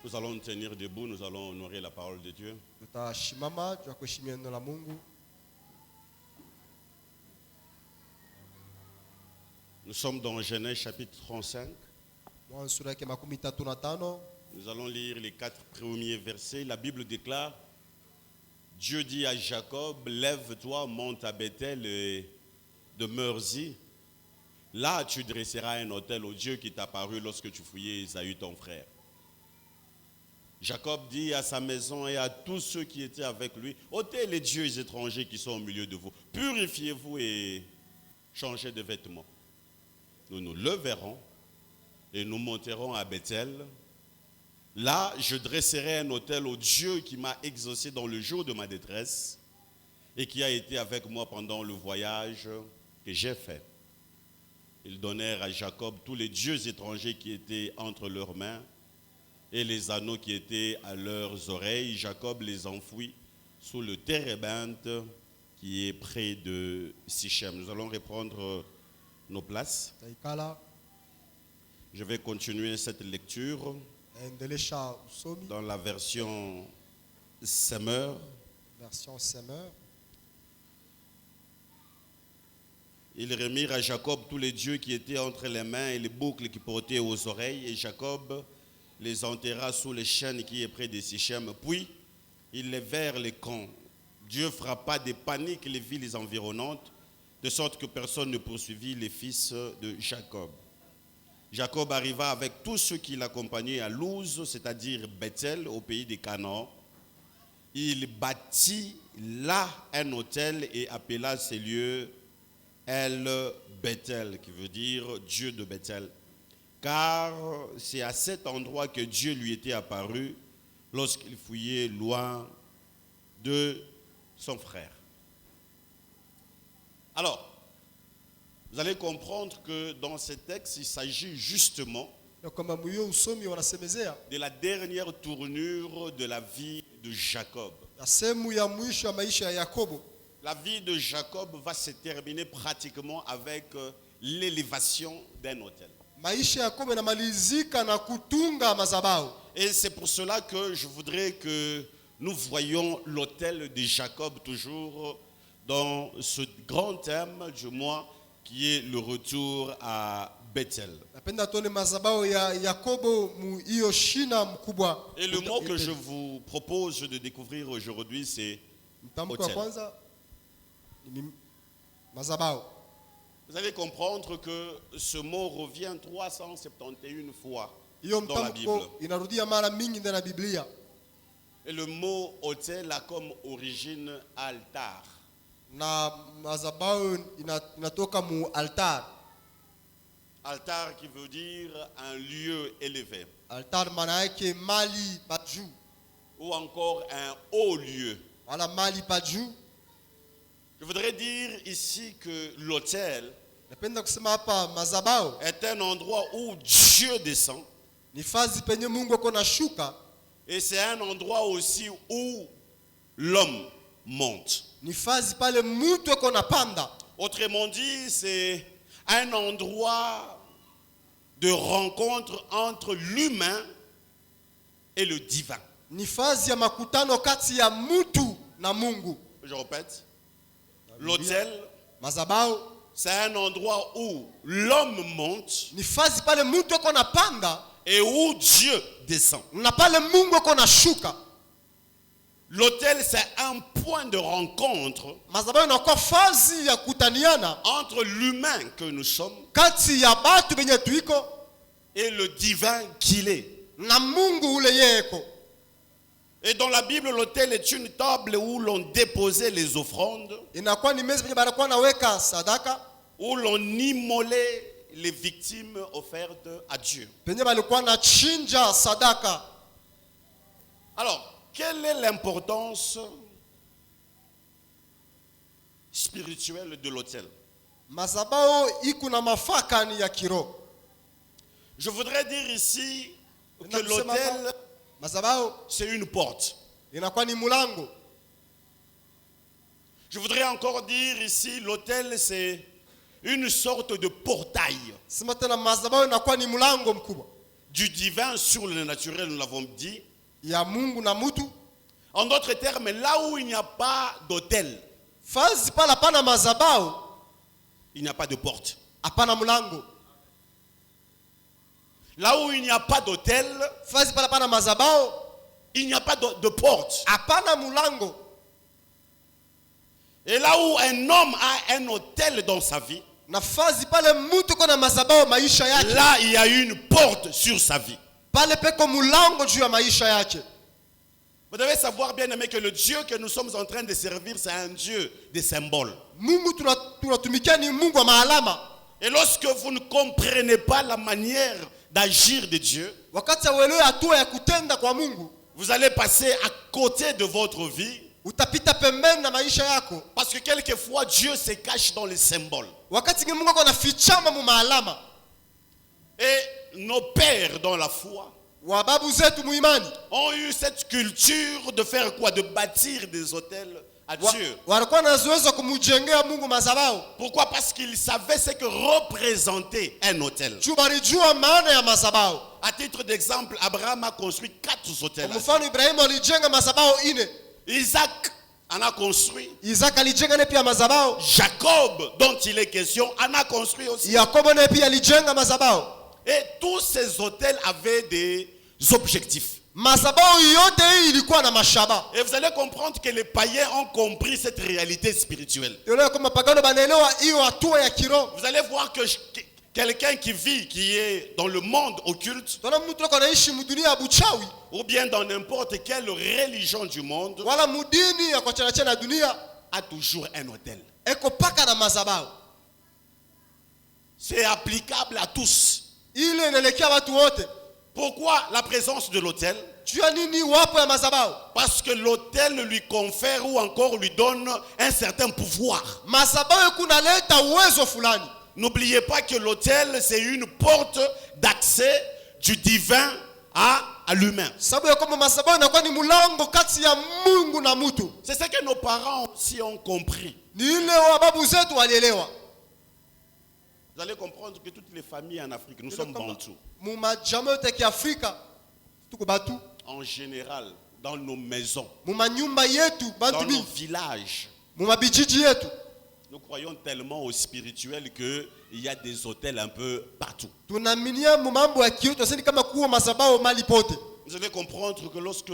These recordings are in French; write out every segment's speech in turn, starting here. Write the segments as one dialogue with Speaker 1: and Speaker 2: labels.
Speaker 1: Nous allons nous tenir debout, nous allons honorer la parole de Dieu.
Speaker 2: Tutashimama juu ya kuheshimia neno la Mungu.
Speaker 1: Nous sommes dans Genèse chapitre 35.
Speaker 2: Mwanzo sura yake 35.
Speaker 1: Nous allons lire les 4 premiers versets. La Bible déclare, Dieu dit à Jacob, lève-toi, monte à Bethel et demeure-y. Là, tu dresseras un autel au Dieu qui t'a paru lorsque tu fouillais Ésaü ton frère. Jacob dit à sa maison et à tous ceux qui étaient avec lui, ôtez les dieux étrangers qui sont au milieu de vous, purifiez-vous et changez de vêtements. Nous nous leverons et nous monterons à Bethel. Là, je dresserai un autel au Dieu qui m'a exaucé dans le jour de ma détresse et qui a été avec moi pendant le voyage que j'ai fait. Ils donnèrent à Jacob tous les dieux étrangers qui étaient entre leurs mains et les anneaux qui étaient à leurs oreilles. Jacob les enfouit sous le térébinthe qui est près de Sichem. Nous allons reprendre nos places. Je vais continuer cette lecture dans la version Semeur. Ils remirent à Jacob tous les dieux qui étaient entre les mains et les boucles qui portaient aux oreilles, et Jacob les enterra sous les chênes qui est près de Sichem. Puis ils levèrent les camps. Dieu frappa de panique les villes environnantes, de sorte que personne ne poursuivit les fils de Jacob. Jacob arriva avec tous ceux qui l'accompagnaient à Luz, c'est-à-dire Bethel, au pays de Canaan. Il bâtit là un autel et appela ces lieux El Bethel, qui veut dire Dieu de Bethel. Car c'est à cet endroit que Dieu lui était apparu lorsqu'il fouillait loin de son frère. Alors, vous allez comprendre que dans ce texte, il s'agit justement de la dernière tournure de la vie de Jacob. La vie de Jacob va se terminer pratiquement avec l'élévation d'un autel. Et c'est pour cela que je voudrais que nous voyions l'autel de Jacob toujours dans ce grand thème du mois qui est le retour à Bethel. Et le mot que je vous propose de découvrir aujourd'hui, c'est autel. Vous allez comprendre que ce mot revient 371 fois dans la Bible. Et le mot autel a comme origine altar. Altar qui veut dire un lieu élevé. Ou encore un haut lieu. Je voudrais dire ici que l'autel est un endroit où Dieu descend. Et c'est un endroit aussi où l'homme monte. Autrement dit, c'est un endroit de rencontre entre l'humain et le divin. Je répète. L'autel, c'est un endroit où l'homme monte et où Dieu descend. L'autel, c'est un point de rencontre entre l'humain que nous sommes et le divin qu'il est. Et dans la Bible, l'autel est une table où l'on déposait les offrandes, où l'on immolait les victimes offertes à Dieu. Alors, quelle est l'importance spirituelle de l'autel? Je voudrais dire ici que l'autel, c'est une porte. Je voudrais encore dire ici, l'autel, c'est une sorte de portail. du divin sur le naturel, nous l'avons dit.
Speaker 2: ya Mungu na mutu.
Speaker 1: En d'autres termes, là où il n'y a pas d'autel,
Speaker 2: Fazi pala hapana mazabao,
Speaker 1: il n'y a pas de porte.
Speaker 2: hapana mlango.
Speaker 1: Là où il n'y a pas d'autel,
Speaker 2: Fazi pala hapana mazabao,
Speaker 1: il n'y a pas de porte.
Speaker 2: hapana mlango.
Speaker 1: Et là où un homme a un autel dans sa vie,
Speaker 2: Na fazi pale mutu kona mazabao maisha yake,
Speaker 1: là il y a une porte sur sa vie.
Speaker 2: pale peko mlango juu ya maisha yake.
Speaker 1: Vous devez savoir, bien aimé, que le Dieu que nous sommes en train de servir, c'est un Dieu des symboles.
Speaker 2: Mungu tunatumikia ni Mungu wa maalama.
Speaker 1: Et lorsque vous ne comprenez pas la manière d'agir de Dieu,
Speaker 2: Wakati uelewe hatua ya kutenda kwa Mungu,
Speaker 1: vous allez passer à côté de votre vie.
Speaker 2: utapita pembeni na maisha yako.
Speaker 1: Parce que quelquefois, Dieu se cache dans les symboles.
Speaker 2: Wakati Mungu ako anafichama mu maalama.
Speaker 1: Et nos pères dans la foi
Speaker 2: Wababu zetu muimani
Speaker 1: ont eu cette culture de faire quoi? De bâtir des hôtels à Dieu.
Speaker 2: walikuwa na zoezi kumujengea Mungu mazabao.
Speaker 1: Pourquoi? Parce qu'ils savaient ce que représentait un hôtel.
Speaker 2: Juu balijua maana ya mazabao.
Speaker 1: À titre d'exemple, Abraham a construit 4 hôtels.
Speaker 2: Kwa mfano Ibrahimu alijenga mazabao 4.
Speaker 1: Isaac en a construit.
Speaker 2: Isaka alijenga ne pia mazabao.
Speaker 1: Jacob, dont il est question, en a construit aussi.
Speaker 2: Yakobo ne pia alijenga mazabao.
Speaker 1: Et tous ces hôtels avaient des objectifs.
Speaker 2: Mazabao yote hii ilikuwa na mashaba.
Speaker 1: Et vous allez comprendre que les païens ont compris cette réalité spirituelle.
Speaker 2: Yule kama pagano banaelewa hiyo hatua ya kiroho.
Speaker 1: Vous allez voir que quelqu'un qui vit, qui est dans le monde occulte,
Speaker 2: Tuna mtu anaishi mdunia ya buchawi
Speaker 1: ou bien dans n'importe quelle religion du monde,
Speaker 2: wala mudini ya kuachana chana dunia,
Speaker 1: a toujours un hôtel.
Speaker 2: eko paka na mazabao.
Speaker 1: C'est applicable à tous.
Speaker 2: Ile inaelekea watu wote.
Speaker 1: Pourquoi la présence de l'hôtel?
Speaker 2: Juu ya nini wapo ya mazabao?
Speaker 1: Parce que l'hôtel lui confère ou encore lui donne un certain pouvoir.
Speaker 2: Mazabao kunaleta uwezo fulani.
Speaker 1: N'oubliez pas que l'hôtel, c'est une porte d'accès du divin à l'humain.
Speaker 2: Sababu ya kwamba mazabao inakuwa ni mlango kati ya Mungu na mtu.
Speaker 1: C'est ce que nos parents aussi ont compris.
Speaker 2: Ni ile wababu zetu walielewa.
Speaker 1: Vous allez comprendre que toutes les familles en Afrique, nous sommes bantous.
Speaker 2: Mumajama yote ya Kiafrika tuko batu.
Speaker 1: En général, dans nos maisons,
Speaker 2: Mumanyumba yetu
Speaker 1: dans
Speaker 2: bantu
Speaker 1: nos
Speaker 2: mingi.
Speaker 1: villages,
Speaker 2: Mumabijiji yetu.
Speaker 1: nous croyons tellement au spirituel qu'il y a des hôtels un peu partout.
Speaker 2: Tunaminia mambo ya kiroho tunasema kama kuwa mazabao mali pote.
Speaker 1: Vous allez comprendre que lorsque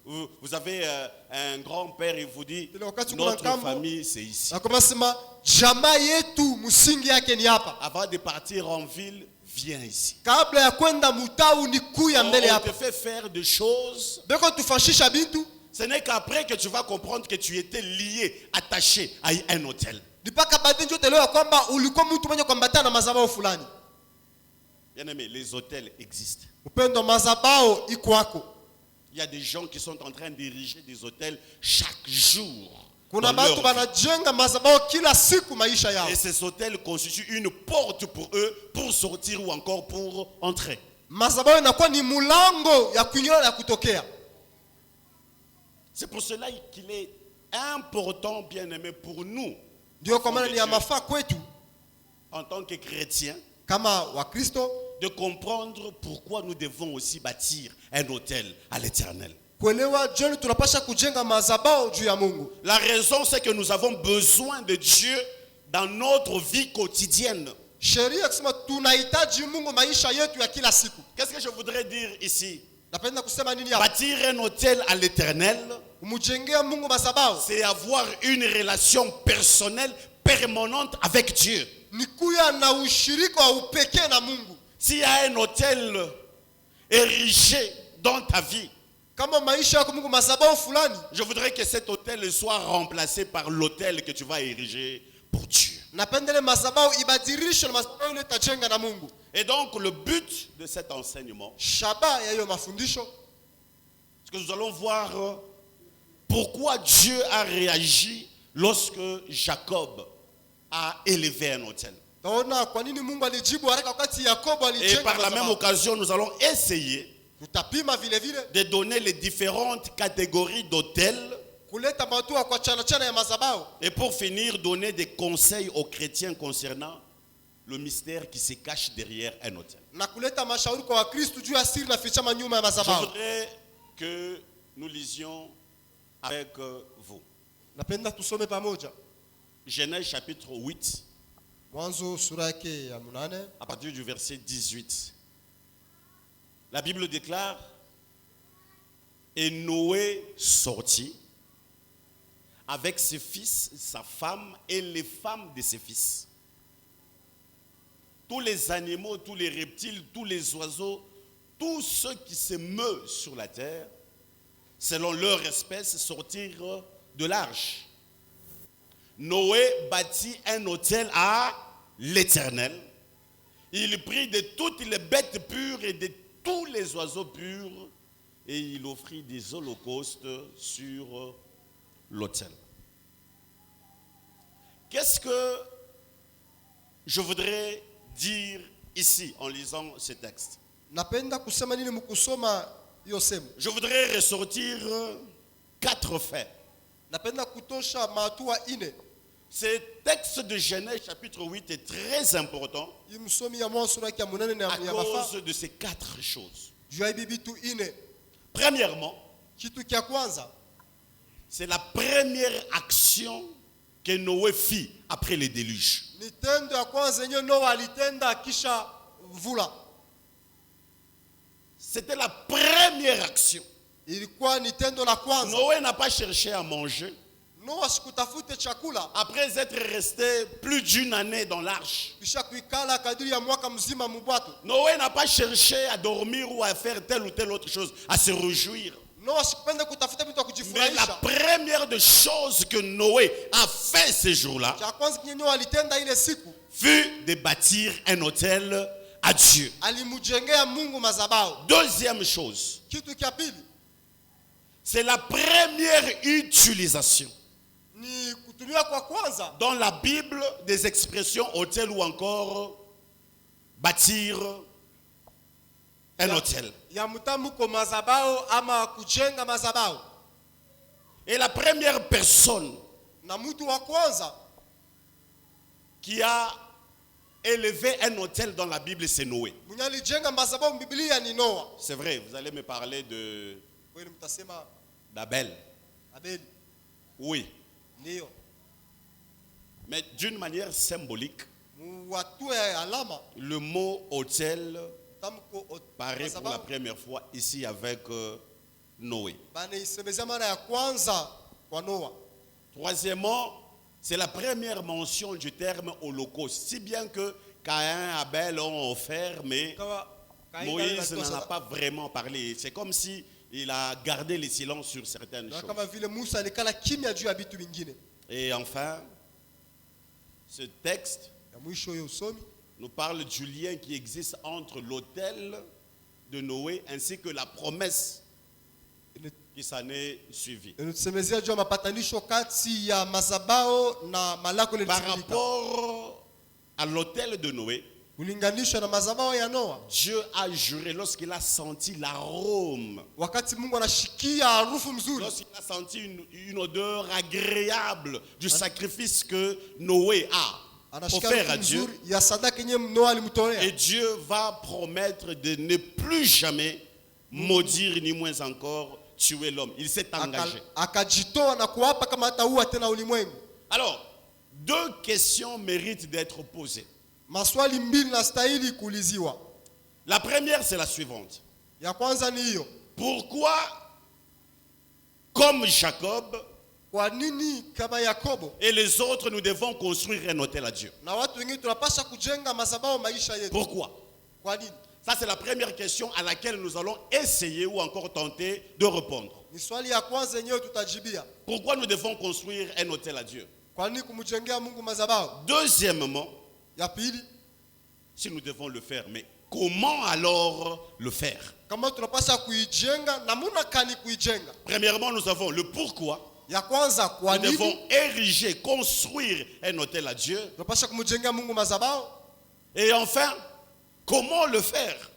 Speaker 1: vous avez un grand-père, il vous dit, notre famille, c'est ici.
Speaker 2: Akomasema jamaa yetu msingi yake ni hapa.
Speaker 1: Avant de partir en ville, viens ici.
Speaker 2: Kabla ya kwenda mutau ni kuya mbele
Speaker 1: On
Speaker 2: hapa.
Speaker 1: te fait faire des choses.
Speaker 2: Beko tufashisha bintu.
Speaker 1: Ce n'est qu'après que tu vas comprendre que tu étais lié, attaché à un hôtel.
Speaker 2: Nipaka baadhi ndio telewa kwamba ulikuwa mtu mwenye kuambatana na mazabao fulani.
Speaker 1: Bien aimé, les hôtels existent.
Speaker 2: Upendo mazabao iko wako.
Speaker 1: Il y a des gens qui sont en train d'ériger des hôtels chaque jour.
Speaker 2: Kuna batu banajenga mazabao kila siku maisha yao.
Speaker 1: Et ces hôtels constituent une porte pour eux pour sortir ou encore pour entrer.
Speaker 2: Mazabao inakuwa ni mulango ya kuingia na kutokea.
Speaker 1: C'est pour cela qu'il est important, bien aimé, pour nous,
Speaker 2: Ndio kwa maana ni ya mafaa kwetu
Speaker 1: en tant que chrétiens,
Speaker 2: kama Wakristo
Speaker 1: de comprendre pourquoi nous devons aussi bâtir un hôtel à l'Éternel.
Speaker 2: kuelewa joni tunapasha kujenga mazabao juu ya Mungu.
Speaker 1: La raison, c'est que nous avons besoin de Dieu dans notre vie quotidienne.
Speaker 2: Sheria kusema tunahitaji Mungu maisha yetu ya kila siku.
Speaker 1: Qu'est-ce que je voudrais dire ici?
Speaker 2: Napenda kusema nini hapa?
Speaker 1: Bâtir un hôtel à l'Éternel,
Speaker 2: Umujengea Mungu mazabao
Speaker 1: c'est avoir une relation personnelle permanente avec Dieu.
Speaker 2: ni kuya na ushirika wa upekee na Mungu.
Speaker 1: S'il y a un hôtel érigé dans ta vie,
Speaker 2: Kama maisha yako Mungu mazabao fulani,
Speaker 1: je voudrais que cet hôtel soit remplacé par l'hôtel que tu vas ériger pour Dieu.
Speaker 2: napendele mazabao ibadilishe na mazabao ile tajenga na Mungu.
Speaker 1: Et donc le but de cet enseignement,
Speaker 2: Shaba ya hiyo mafundisho,
Speaker 1: c'est que nous allons voir pourquoi Dieu a réagi lorsque Jacob a élevé un hôtel.
Speaker 2: taona kwa nini Mungu alijibu haraka wakati Yakobo
Speaker 1: Et
Speaker 2: alijenga
Speaker 1: par la même
Speaker 2: mazabao.
Speaker 1: occasion, nous allons essayer
Speaker 2: Tutapima vile vile
Speaker 1: de donner les différentes catégories d'hôtels.
Speaker 2: kuleta matua kwa chana chana ya mazabao.
Speaker 1: Et pour finir, donner des conseils aux chrétiens concernant le mystère qui se cache derrière un autel.
Speaker 2: na kuleta mashauri kwa Wakristo juu ya siri na fichama nyuma ya
Speaker 1: Je
Speaker 2: madhabahu.
Speaker 1: voudrais que nous lisions avec vous.
Speaker 2: Napenda tusome pamoja
Speaker 1: Genèse chapitre 8,
Speaker 2: Mwanzo sura yake ya 8
Speaker 1: à partir du verset 18. La Bible déclare, et Noé sortit avec ses fils, sa femme et les femmes de ses fils. Tous les animaux, tous les reptiles, tous les oiseaux, tous ceux qui se meuvent sur la terre, selon leur espèce, sortirent de l'arche. Noé bâtit un autel à l'Éternel. Il prit de toutes les bêtes pures et de tous les oiseaux purs et il offrit des holocaustes sur l'autel. Qu'est-ce que je voudrais dire ici en lisant ce texte?
Speaker 2: napenda kusema nini mkusoma hiyo sehemu?
Speaker 1: Je voudrais ressortir 4 faits.
Speaker 2: Napenda kutosha mahatua 4.
Speaker 1: Ce texte de Genèse chapitre 8 est très important
Speaker 2: Hii msomi ya Mwanzo sura yake ya 8
Speaker 1: à
Speaker 2: ya mafaa
Speaker 1: cause de ces 4 choses.
Speaker 2: juu ya hivi vitu 4.
Speaker 1: Premièrement,
Speaker 2: Kitu kia kwanza
Speaker 1: c'est la première action que Noé fit après le déluge.
Speaker 2: ni tendo ya kwanza yenyewe Noa alitenda kisha mvula.
Speaker 1: C'était la première action.
Speaker 2: Ilikuwa ni tendo la kwanza.
Speaker 1: Noé n'a pas cherché à manger.
Speaker 2: Noa sikutafute chakula
Speaker 1: Après être resté plus d'une année dans l'arche,
Speaker 2: kisha kuikala kadiri ya mwaka mzima mubwato.
Speaker 1: Noé n'a pas cherché à dormir ou à faire telle ou telle autre chose, à se réjouir.
Speaker 2: Noa sikupenda kutafuta vitu vya
Speaker 1: Mais la
Speaker 2: kujifurahisha.
Speaker 1: première des choses que Noé a fait ce jour-là
Speaker 2: Cha kwanza kinye Noa alitenda ile siku,
Speaker 1: fut de bâtir un autel à Dieu.
Speaker 2: alimujengea Mungu madhabahu.
Speaker 1: Deuxième chose,
Speaker 2: Kitu kia pili
Speaker 1: c'est la première utilisation
Speaker 2: ni kutumia kwa kwanza
Speaker 1: dans la Bible des expressions autel ou encore bâtir un autel.
Speaker 2: ya mtambuko madhabahu ama kujenga madhabahu.
Speaker 1: Et la première personne
Speaker 2: Na mtu wa kwanza
Speaker 1: qui a élevé un autel dans la Bible, c'est Noé.
Speaker 2: mwenye alijenga madhabahu Biblia ni Noa.
Speaker 1: C'est vrai, vous allez me parler
Speaker 2: Wewe mtasema
Speaker 1: d'Abel.
Speaker 2: Abeli.
Speaker 1: Oui,
Speaker 2: Ndio.
Speaker 1: mais d'une manière symbolique,
Speaker 2: Watu ya alama
Speaker 1: le mot autel
Speaker 2: tamko
Speaker 1: paraît pour la première fois ici avec Noé.
Speaker 2: bana isemezea mara ya kwanza kwa Noa.
Speaker 1: Troisièmement, c'est la première mention du terme holocauste, si bien que Caïn et Abel ont offert, mais Moïse n'en a pas vraiment parlé. C'est comme si il a gardé le silence sur certaines choses.
Speaker 2: Kama vile Musa alikala kimya juu ya vitu vingine.
Speaker 1: Et enfin, ce texte
Speaker 2: Ya mwisho hiyo usomi
Speaker 1: nous parle du lien qui existe entre l'autel de Noé ainsi que la promesse qui s'en est suivie.
Speaker 2: inatusemezea juu ya mapatanisho kati ya madhabahu na malako ile
Speaker 1: Par
Speaker 2: litimilika.
Speaker 1: rapport à l'autel de Noé,
Speaker 2: Kulinganisha na madhabahu ya Noa,
Speaker 1: Dieu a juré lorsqu'il a senti l'arôme,
Speaker 2: wakati Mungu anashikia harufu mzuri,
Speaker 1: lorsqu'il a senti une odeur agréable du sacrifice que Noé a
Speaker 2: anashikia
Speaker 1: offert à
Speaker 2: harufu
Speaker 1: Dieu.
Speaker 2: mzuri ya sadaka yenyewe Noa
Speaker 1: Et
Speaker 2: alimtolea.
Speaker 1: Dieu va promettre de ne plus jamais maudire ni moins encore tuer l'homme. Il s'est engagé.
Speaker 2: Akajitoa na kuapa kama hataua tena ulimwengu.
Speaker 1: Alors, 2 questions méritent d'être posées.
Speaker 2: Maswali mbili na stahili kuuliziwa.
Speaker 1: La première, c'est la suivante.
Speaker 2: Ya kwanza ni hiyo.
Speaker 1: Pourquoi, comme Jacob
Speaker 2: Kwa nini kama Yakobo
Speaker 1: et les autres, nous devons construire un autel à Dieu?
Speaker 2: na watu wengine tunapaswa kujenga madhabahu maisha yetu?
Speaker 1: Pourquoi?
Speaker 2: Kwa nini?
Speaker 1: Ça, c'est la première question à laquelle nous allons essayer ou encore tenter de répondre.
Speaker 2: Ni swali ya kwanza yenyewe tutajibia.
Speaker 1: Pourquoi nous devons construire un autel à Dieu?
Speaker 2: Kwa nini kumjengea Mungu madhabahu?
Speaker 1: Deuxièmement,
Speaker 2: Ya pili,
Speaker 1: si nous devons le faire, mais comment alors le faire?
Speaker 2: kama tunapaswa kuijenga namuna kani kuijenga?
Speaker 1: Premièrement, nous avons le pourquoi.
Speaker 2: Ya kwanza kwa
Speaker 1: Nous devons
Speaker 2: nini
Speaker 1: ériger, construire un autel à Dieu.
Speaker 2: tunapaswa kumjengea Mungu madhabahu?
Speaker 1: Et enfin, comment le faire?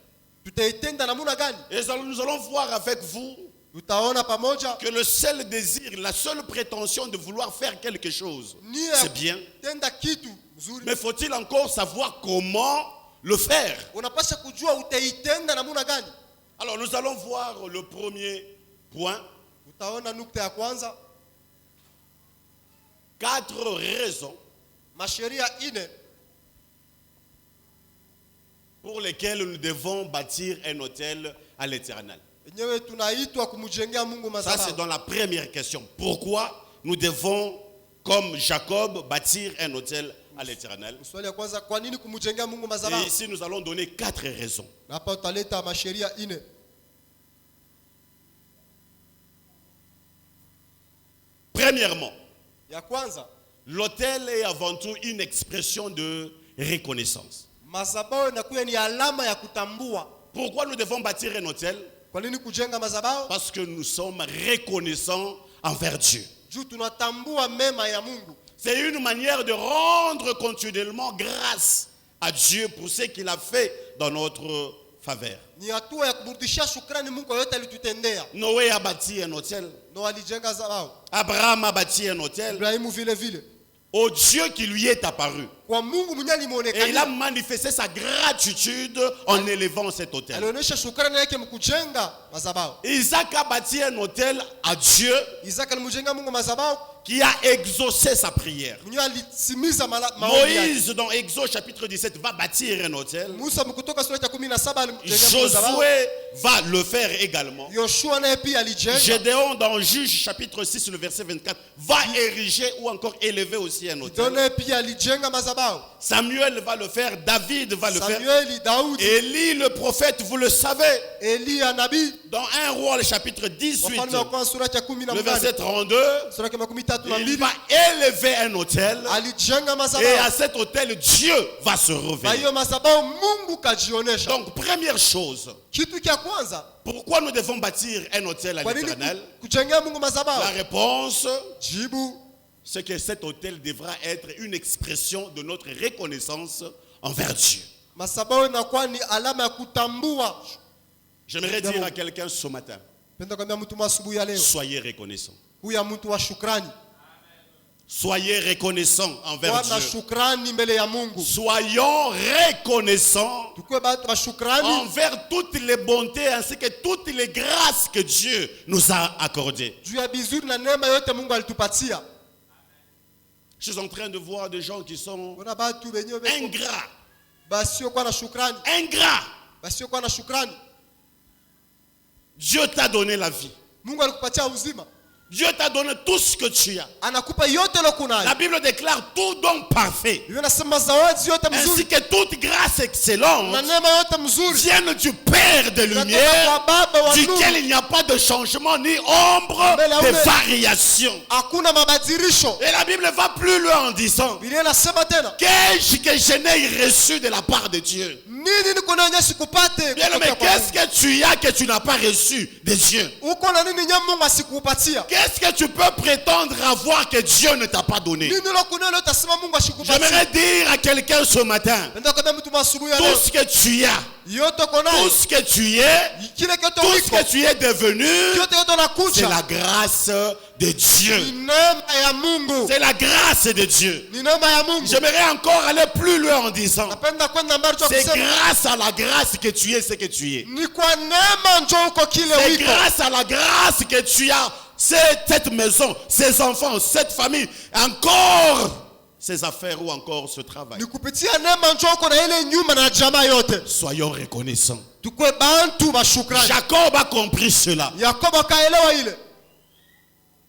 Speaker 2: Tutaitenda namuna gani?
Speaker 1: Et nous allons voir avec vous
Speaker 2: Tutaona pamoja
Speaker 1: que le seul désir, la seule prétention de vouloir faire quelque chose,
Speaker 2: nia
Speaker 1: c'est bien.
Speaker 2: tenda kitu mzuri.
Speaker 1: Mais faut-il encore savoir comment le faire?
Speaker 2: Unapasha kujua utaitenda namuna gani.
Speaker 1: Alors nous allons voir le premier point.
Speaker 2: Utaona nukta ya kwanza.
Speaker 1: 4 raisons
Speaker 2: Masheria ine
Speaker 1: pour lesquelles nous devons bâtir un autel à l'Éternel.
Speaker 2: enyewe tunaitwa kumjengea Mungu
Speaker 1: Ça c'est
Speaker 2: madhabahu.
Speaker 1: dans la première question. Pourquoi nous devons, comme Jacob, bâtir un autel à l'Éternel?
Speaker 2: Swali ya kwanza, kwa nini kumjengea Mungu
Speaker 1: Et
Speaker 2: madhabahu?
Speaker 1: ici nous allons donner 4 raisons.
Speaker 2: Hapa utaleta masheria ine.
Speaker 1: Premièrement,
Speaker 2: Ya kwanza,
Speaker 1: l'autel est avant tout une expression de reconnaissance.
Speaker 2: madhabahu inakuwa ni alama ya kutambua.
Speaker 1: Pourquoi nous devons bâtir un autel?
Speaker 2: Kwa nini kujenga madhabahu?
Speaker 1: Parce que nous sommes reconnaissants envers Dieu.
Speaker 2: Juu tunatambua mema ya Mungu.
Speaker 1: C'est une manière de rendre continuellement grâce à Dieu pour ce qu'il a fait dans notre faveur.
Speaker 2: Ni hatua ya kumrudishia shukrani Mungu kwa yote alitutendea.
Speaker 1: Noé a bâti un autel.
Speaker 2: Noa alijenga madhabahu.
Speaker 1: Abraham a bâti un autel
Speaker 2: Ibrahimu vile vile.
Speaker 1: au Dieu qui lui est apparu.
Speaker 2: Kwa Mungu mwenyewe
Speaker 1: Et il a
Speaker 2: alimuonekania.
Speaker 1: manifesté sa gratitude en élevant cet autel.
Speaker 2: Alionyesha shukrani yake mkujenga madhabahu.
Speaker 1: Isaac a bâti un autel à Dieu
Speaker 2: Isaka alimjenga Mungu madhabahu.
Speaker 1: qui a exaucé sa prière.
Speaker 2: Mwenyewe alitimiza maombi yake.
Speaker 1: Moïse, dans Exode chapitre 17, va bâtir un autel.
Speaker 2: Musa mkutoka sura ya 17 alimjenga Mungu madhabahu.
Speaker 1: Josué va le faire également.
Speaker 2: Yoshua naye pia alijenga.
Speaker 1: Gédéon, dans Juge chapitre 6, le verset 24, va ériger ou encore élever aussi un autel.
Speaker 2: Naye pia alijenga madhabahu.
Speaker 1: Samuel va le faire, David va le faire.
Speaker 2: Samueli, Daudi,
Speaker 1: Élie, le prophète, vous le savez,
Speaker 2: Eliya nabii.
Speaker 1: dans 1 roi, le chapitre 18,
Speaker 2: Wafalme wa kwanza sura ya
Speaker 1: le
Speaker 2: 18.
Speaker 1: verset 32,
Speaker 2: Sura ya 32.
Speaker 1: il va élever un autel.
Speaker 2: Alijenga
Speaker 1: Et à
Speaker 2: madhabahu.
Speaker 1: cet autel, Dieu va se
Speaker 2: Kwa
Speaker 1: révéler.
Speaker 2: hiyo madhabahu Mungu kajionesha.
Speaker 1: Donc, première chose,
Speaker 2: Kitu cha kwanza,
Speaker 1: pourquoi nous devons bâtir un autel à
Speaker 2: kwa nini
Speaker 1: l'Éternel?
Speaker 2: kujengea Mungu
Speaker 1: La
Speaker 2: madhabahu?
Speaker 1: réponse,
Speaker 2: Jibu,
Speaker 1: c'est que cet autel devra être une expression de notre reconnaissance envers Dieu.
Speaker 2: madhabahu inakuwa ni alama ya kutambua.
Speaker 1: J'aimerais dire à quelqu'un ce matin,
Speaker 2: Penda kwambia mtu asubuhi ya leo,
Speaker 1: soyez reconnaissant.
Speaker 2: huyu mtu wa shukrani.
Speaker 1: Soyez reconnaissant envers
Speaker 2: Kwa na
Speaker 1: Dieu.
Speaker 2: shukrani mbele ya Mungu.
Speaker 1: Soyons reconnaissants
Speaker 2: Tukue batu wa shukrani
Speaker 1: envers toutes les bontés ainsi que toutes les grâces que Dieu nous a accordées.
Speaker 2: juu ya bizuri na neema yote Mungu alitupatia.
Speaker 1: Je suis en train de voir des gens qui sont
Speaker 2: Kuna batu wenyewe beko
Speaker 1: ingrats.
Speaker 2: basio kwa na shukrani,
Speaker 1: Ingrats.
Speaker 2: basio kwa na shukrani.
Speaker 1: Dieu t'a donné la vie.
Speaker 2: Mungu alikupatia uzima.
Speaker 1: Dieu t'a donné tout ce que tu as.
Speaker 2: Anakupa yote lokunayo.
Speaker 1: La Bible déclare tout don parfait,
Speaker 2: Biblia inasema zawadi yote
Speaker 1: ainsi
Speaker 2: mzuri
Speaker 1: que toute grâce excellente
Speaker 2: na neema yote mzuri
Speaker 1: viennent du Père de
Speaker 2: inatoka
Speaker 1: lumière,
Speaker 2: kwa Baba wa nuru.
Speaker 1: duquel il n'y a pas de changement ni ombre de variation.
Speaker 2: Hakuna mabadilisho.
Speaker 1: Et la Bible va plus loin en disant,
Speaker 2: Biblia inasema tena,
Speaker 1: qu'ai-je que je n'ai reçu de la part de Dieu?
Speaker 2: nini niko naonyesha sikupate
Speaker 1: Bien, mais
Speaker 2: kutoka kwa
Speaker 1: qu'est-ce
Speaker 2: Mungu?
Speaker 1: que tu as que tu n'as pas reçu de Dieu?
Speaker 2: Uko na nini nye Mungu asikupatia?
Speaker 1: Qu'est-ce que tu peux prétendre avoir que Dieu ne t'a pas donné?
Speaker 2: Nini lokunayo utasema Mungu asikupatia?
Speaker 1: J'aimerais dire à quelqu'un ce matin,
Speaker 2: Ndio kwa mtu asubuhi ya
Speaker 1: tout
Speaker 2: leo,
Speaker 1: ce que tu as,
Speaker 2: yote uko
Speaker 1: tout
Speaker 2: nayo,
Speaker 1: ce que tu es,
Speaker 2: kile kitu
Speaker 1: tout ce
Speaker 2: uko,
Speaker 1: que tu es devenu,
Speaker 2: yote yote
Speaker 1: c'est
Speaker 2: nakuja.
Speaker 1: la grâce de
Speaker 2: Ni
Speaker 1: Dieu.
Speaker 2: neema ya Mungu.
Speaker 1: C'est la grâce de Dieu.
Speaker 2: Ni neema ya Mungu.
Speaker 1: J'aimerais encore aller plus loin en disant,
Speaker 2: Napenda kwenda mbali tu
Speaker 1: c'est
Speaker 2: kusema
Speaker 1: grâce à la grâce que tu es ce que tu es.
Speaker 2: ni kwa neema njoo uko kile
Speaker 1: C'est
Speaker 2: uko.
Speaker 1: grâce à la grâce que tu as cette maison, ces enfants, cette famille, encore ces affaires ou encore ce travail.
Speaker 2: Ni kupitia neema njoo uko na ile nyuma na jamaa yote.
Speaker 1: Soyons reconnaissants.
Speaker 2: Tukue bantu wa shukrani.
Speaker 1: Jacob a compris cela.
Speaker 2: Yakobo kaelewa ile.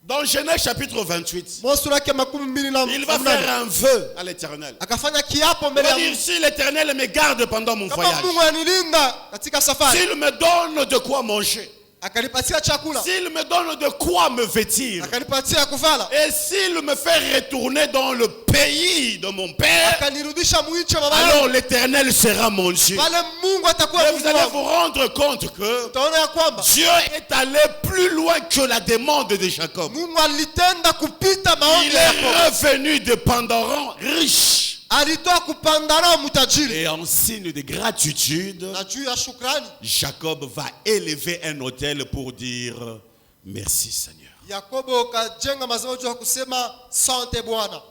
Speaker 1: Dans Genèse chapitre 28,
Speaker 2: Sura yake 28
Speaker 1: il va faire un vœu à l'Éternel.
Speaker 2: akafanya kiapo
Speaker 1: Il
Speaker 2: mbele
Speaker 1: va
Speaker 2: ya
Speaker 1: dire,
Speaker 2: Mungu.
Speaker 1: si l'Éternel me garde pendant mon
Speaker 2: Kama
Speaker 1: voyage,
Speaker 2: Mungu anilinda katika safari,
Speaker 1: s'il me donne de quoi manger,
Speaker 2: akanipatia chakula,
Speaker 1: s'il me donne de quoi me vêtir,
Speaker 2: akanipatia kuvala,
Speaker 1: et s'il me fait retourner dans le pays de mon père,
Speaker 2: akanirudisha muiche baba yangu,
Speaker 1: alors l'Éternel sera mon Dieu.
Speaker 2: pale Mungu atakuwa
Speaker 1: Et
Speaker 2: Mungu
Speaker 1: vous allez
Speaker 2: wangu.
Speaker 1: vous rendre compte que
Speaker 2: Utaona ya kwamba
Speaker 1: Dieu est allé plus loin que la demande de Jacob.
Speaker 2: Mungu alitenda kupita
Speaker 1: Il
Speaker 2: maombi ya
Speaker 1: est
Speaker 2: Yakobo.
Speaker 1: revenu de Pandaran riche.
Speaker 2: Alitoa kupandana mtajiri.
Speaker 1: Et en signe de gratitude,
Speaker 2: Na juu ya shukrani,
Speaker 1: Jacob va élever un autel pour dire merci Seigneur.
Speaker 2: Yakobo kajenga madhabahu juu ya kusema sante Bwana.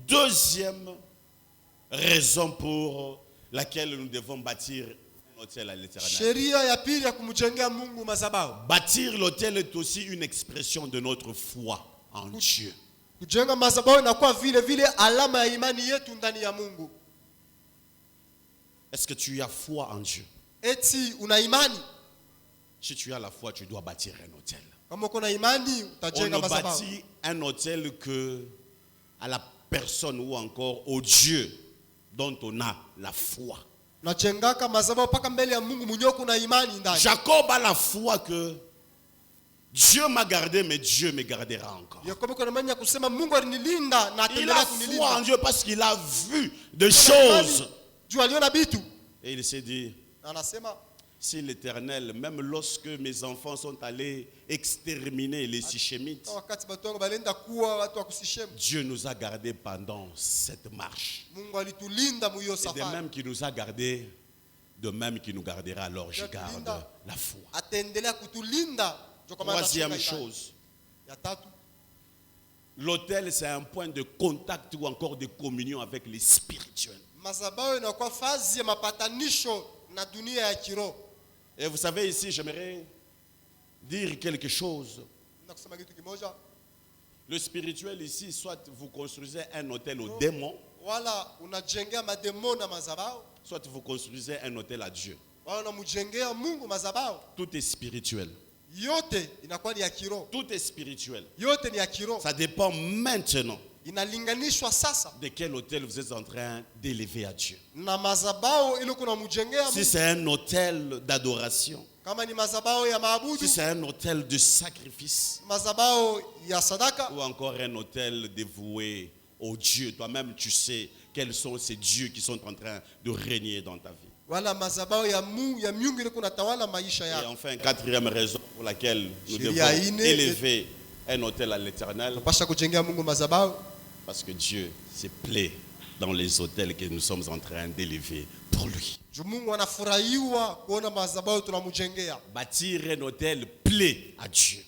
Speaker 1: Deuxième raison pour laquelle nous devons bâtir un hôtel à l'Éternel.
Speaker 2: Sheria ya pili ya kumjengea Mungu madhabahu.
Speaker 1: Bâtir l'hôtel est aussi une expression de notre foi en Dieu.
Speaker 2: Kujenga madhabahu inakuwa vile vile alama ya imani yetu ndani ya Mungu.
Speaker 1: Est-ce que tu as foi en Dieu?
Speaker 2: Eti una imani?
Speaker 1: Si tu as la foi, tu dois bâtir un hôtel.
Speaker 2: Kama uko na imani
Speaker 1: On
Speaker 2: utajenga
Speaker 1: ne
Speaker 2: madhabahu.
Speaker 1: bâtit un hôtel que à la personne ou encore au Dieu dont on a la foi.
Speaker 2: Unajengaka madhabahu paka mbele ya Mungu mwenyewe kuna imani ndani.
Speaker 1: Jacob a la foi que Dieu m'a gardé, mais Dieu me gardera encore.
Speaker 2: Yakobo kuna imani ya kusema Mungu alinilinda na
Speaker 1: Il
Speaker 2: ataendelea
Speaker 1: a foi en
Speaker 2: kunilinda.
Speaker 1: Dieu parce qu'il a vu des choses.
Speaker 2: Juu aliona bitu.
Speaker 1: Et il s'est dit,
Speaker 2: Anasema
Speaker 1: si l'Éternel, même lorsque mes enfants sont allés exterminer les Sichémites,
Speaker 2: wakati watu wangu balienda kuwa watu wa kusishemu.
Speaker 1: Dieu nous a gardés pendant cette marche.
Speaker 2: Mungu alitulinda mu hiyo
Speaker 1: Et de
Speaker 2: safari.
Speaker 1: même qu'il nous a gardés, de même qu'il nous gardera, alors je garde la foi.
Speaker 2: Ataendelea kutulinda. Ndio kwa maana
Speaker 1: Troisième
Speaker 2: tunasema imani.
Speaker 1: chose,
Speaker 2: Ya tatu,
Speaker 1: l'autel c'est un point de contact ou encore de communion avec les spirituels.
Speaker 2: madhabahu inakuwa fazi ya mapatanisho na dunia ya kiroho.
Speaker 1: Et vous savez ici, j'aimerais dire quelque chose.
Speaker 2: Na kusema kitu kimoja,
Speaker 1: Le spirituel ici, soit vous construisez un hôtel aux démons,
Speaker 2: wala unajengea mademo na madhabahu,
Speaker 1: soit vous construisez un hôtel à Dieu.
Speaker 2: wala unamjengea Mungu madhabahu.
Speaker 1: Tout est spirituel.
Speaker 2: Yote inakuwa ni ya kiroho.
Speaker 1: Tout est spirituel.
Speaker 2: Yote ni ya kiroho.
Speaker 1: Ça dépend maintenant
Speaker 2: Inalinganishwa sasa
Speaker 1: de quel hôtel vous êtes en train d'élever à Dieu.
Speaker 2: na madhabahu ile kuna mjengea
Speaker 1: Si
Speaker 2: Mungu.
Speaker 1: c'est un hôtel d'adoration,
Speaker 2: Kama ni madhabahu ya maabudu,
Speaker 1: si c'est un hôtel de sacrifice,
Speaker 2: madhabahu ya sadaka,
Speaker 1: ou encore un hôtel dévoué au Dieu, toi-même tu sais quels sont ces dieux qui sont en train de régner dans ta vie.
Speaker 2: wala madhabahu ya Mungu ya miungu ile kuna tawala maisha
Speaker 1: Et
Speaker 2: yako.
Speaker 1: enfin, quatrième raison pour laquelle nous
Speaker 2: Sheria
Speaker 1: devons
Speaker 2: ine-
Speaker 1: élever un hôtel à l'Éternel,
Speaker 2: Tunapaswa kujengea Mungu madhabahu
Speaker 1: parce que Dieu se plaît dans les hôtels que nous sommes en train d'élever pour lui.
Speaker 2: juu Mungu anafurahiwa kuona madhabahu tunamjengea.
Speaker 1: Bâtir un hôtel plaît à Dieu.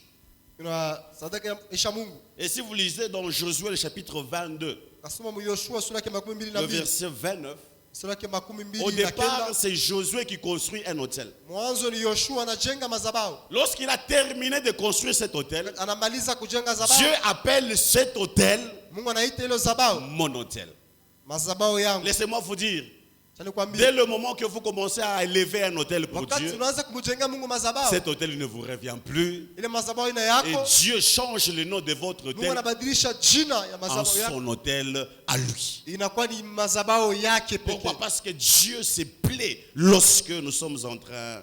Speaker 2: Kuna sadaka ya Mungu.
Speaker 1: Et si vous lisez dans Josué le chapitre 22,
Speaker 2: Kasoma mu Yoshua sura ya 22
Speaker 1: le verset 29,
Speaker 2: sura ya 22
Speaker 1: au
Speaker 2: na
Speaker 1: départ,
Speaker 2: kenda.
Speaker 1: c'est Josué qui construit un hôtel.
Speaker 2: Mwanzo ni Yoshua anajenga madhabahu.
Speaker 1: Lorsqu'il a terminé de construire cet hôtel,
Speaker 2: Anamaliza kujenga
Speaker 1: Dieu
Speaker 2: madhabahu.
Speaker 1: appelle cet hôtel
Speaker 2: Mungu anaita hilo madhabahu
Speaker 1: mon hôtel.
Speaker 2: madhabahu yangu.
Speaker 1: Laissez-moi vous dire,
Speaker 2: Acha nikwambie,
Speaker 1: dès le moment que vous commencez à élever un hôtel pour
Speaker 2: wakati
Speaker 1: Dieu,
Speaker 2: unaanza kumjengea Mungu madhabahu,
Speaker 1: cet hôtel ne vous revient plus.
Speaker 2: ile madhabahu ina
Speaker 1: Et
Speaker 2: yako,
Speaker 1: Dieu change le nom de votre
Speaker 2: Mungu
Speaker 1: hôtel
Speaker 2: anabadilisha jina ya
Speaker 1: en
Speaker 2: madhabahu yako,
Speaker 1: son hôtel à lui.
Speaker 2: inakuwa ni madhabahu yake
Speaker 1: Pourquoi?
Speaker 2: pekee.
Speaker 1: Parce que Dieu se plaît lorsque nous sommes en train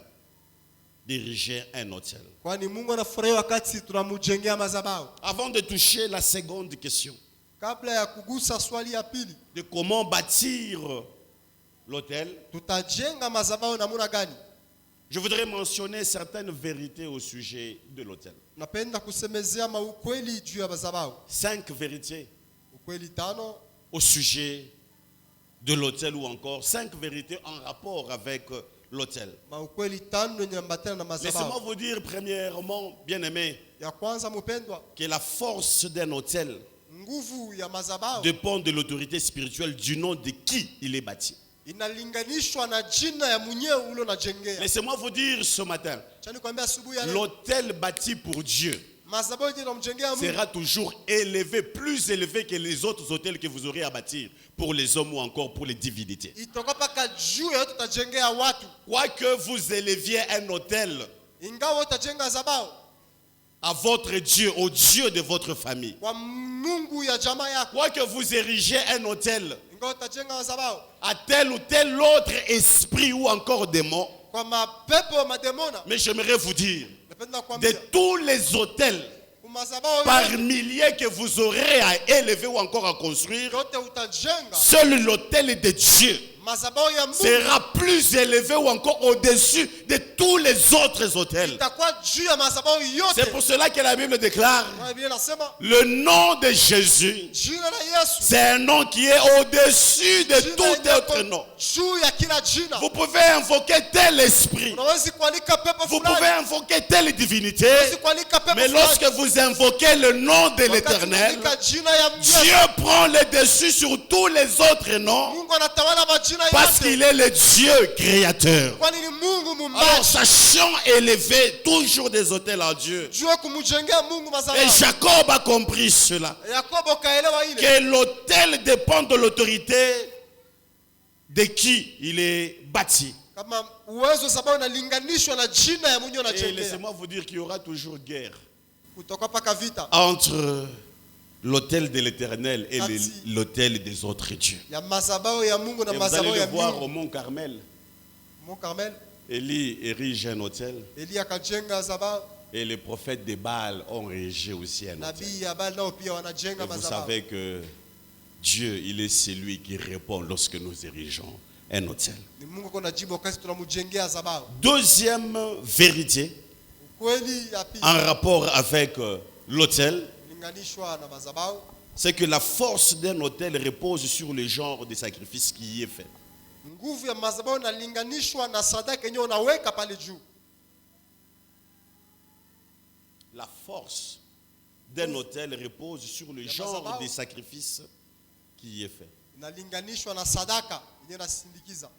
Speaker 1: d'ériger un hôtel.
Speaker 2: Kwani Mungu anafurahi wakati tunamjengea madhabahu.
Speaker 1: Avant de toucher la seconde question,
Speaker 2: Kabla ya kugusa swali ya pili,
Speaker 1: de comment bâtir l'hôtel,
Speaker 2: tutajenga madhabahu namna gani?
Speaker 1: je voudrais mentionner certaines vérités au sujet de l'hôtel.
Speaker 2: Napenda kusemezea maukweli juu ya madhabahu.
Speaker 1: 5 vérités
Speaker 2: Ukweli tano
Speaker 1: au sujet de l'hôtel ou encore 5 vérités en rapport avec l'hôtel.
Speaker 2: maukweli tano yenye ambatana na
Speaker 1: Laissez-moi
Speaker 2: madhabahu.
Speaker 1: vous dire premièrement, bien-aimé,
Speaker 2: Ya kwanza mpendwa,
Speaker 1: que la force d'un hôtel
Speaker 2: nguvu ya madhabahu
Speaker 1: dépend de l'autorité spirituelle du nom de qui il est bâti.
Speaker 2: inalinganishwa na jina ya mwenyewe ule unajengea.
Speaker 1: Laissez-moi vous dire ce matin,
Speaker 2: Acha nikwambia asubuhi ya leo,
Speaker 1: l'hôtel bâti pour Dieu
Speaker 2: madhabahu yenye unamjengea Mungu
Speaker 1: sera toujours élevé, plus élevé que les autres hôtels que vous aurez à bâtir pour les hommes ou encore pour les divinités.
Speaker 2: itakuwa paka juu ya yote utajengea watu.
Speaker 1: Quoique vous éleviez un hôtel
Speaker 2: Ingawa utajenga madhabahu
Speaker 1: à votre Dieu, au Dieu de votre famille,
Speaker 2: kwa Mungu ya jamaa yako,
Speaker 1: quoique vous érigiez un hôtel
Speaker 2: ingawa utajenga madhabahu
Speaker 1: à tel ou tel autre esprit ou encore démon,
Speaker 2: kwa mapepo mademona,
Speaker 1: mais j'aimerais vous dire,
Speaker 2: napenda
Speaker 1: de
Speaker 2: kuambia
Speaker 1: tous les hôtels
Speaker 2: madhabahu
Speaker 1: par milliers que vous aurez à élever ou encore à construire,
Speaker 2: yote utajenga,
Speaker 1: seul l'hôtel de Dieu
Speaker 2: Mazabao ya Mungu
Speaker 1: sera plus élevé ou encore au-dessus de tous les autres autels.
Speaker 2: itakuwa juu ya mazabao yote.
Speaker 1: C'est pour cela que la Bible déclare
Speaker 2: Na Biblia inasema
Speaker 1: le nom de Jésus,
Speaker 2: jina la Yesu
Speaker 1: c'est un nom qui est au-dessus de
Speaker 2: jina
Speaker 1: tout
Speaker 2: liko
Speaker 1: autre nom.
Speaker 2: juu ya kila jina.
Speaker 1: Vous pouvez invoquer tel esprit,
Speaker 2: Unaweza kualika pepo
Speaker 1: vous
Speaker 2: fulani,
Speaker 1: pouvez invoquer telle divinité,
Speaker 2: unaweza kualika pepo
Speaker 1: mais
Speaker 2: fulani.
Speaker 1: lorsque vous invoquez le nom de
Speaker 2: Wakati
Speaker 1: l'Éternel,
Speaker 2: unaandika jina ya Mungu,
Speaker 1: Dieu prend le dessus sur tous les autres noms
Speaker 2: Mungu anatawala majina
Speaker 1: parce
Speaker 2: yote.
Speaker 1: qu'il est le Dieu créateur.
Speaker 2: Kwani ni Mungu
Speaker 1: Alors,
Speaker 2: muumbaji.
Speaker 1: sachant élever toujours des autels à Dieu.
Speaker 2: Jua kumjengea Mungu
Speaker 1: Et
Speaker 2: mazabao.
Speaker 1: Jacob a compris cela.
Speaker 2: Yakobo kaelewa ile.
Speaker 1: Que l'autel dépend de l'autorité de qui il est bâti.
Speaker 2: Kama uwezo sababu unalinganishwa na jina ya Mungu
Speaker 1: Et
Speaker 2: unajengea.
Speaker 1: laissez-moi vous dire qu'il y aura toujours guerre
Speaker 2: Kutoka paka vita
Speaker 1: entre l'autel de l'Éternel et
Speaker 2: Kati.
Speaker 1: l'autel des autres dieux.
Speaker 2: ya mazabao ya Mungu na
Speaker 1: Et vous allez
Speaker 2: mazabao
Speaker 1: le
Speaker 2: ya
Speaker 1: voir
Speaker 2: Mungu.
Speaker 1: au mont Carmel.
Speaker 2: Mont Carmel,
Speaker 1: Élie érige un autel
Speaker 2: Elia akajenga zabao.
Speaker 1: et les prophètes de Baal ont érigé aussi un autel.
Speaker 2: Nabii ya Baal nao pia
Speaker 1: Et
Speaker 2: wanajenga
Speaker 1: vous
Speaker 2: mazabao.
Speaker 1: savez que Dieu, il est celui qui répond lorsque nous érigeons un autel.
Speaker 2: Ni Mungu kuna jibu wakati tunamjengea zabao.
Speaker 1: Deuxième vérité
Speaker 2: Ukweli ya pili
Speaker 1: en rapport avec l'autel,
Speaker 2: linganishwa na mazabao.
Speaker 1: c'est que la force d'un autel repose sur le genre de sacrifice qui y est fait.
Speaker 2: Nguvu ya mazabao inalinganishwa na sadaka yenyewe unaweka pale juu.
Speaker 1: La force d'un autel repose sur le genre de sacrifice qui y est fait.
Speaker 2: Inalinganishwa na sadaka yenyewe inasindikiza.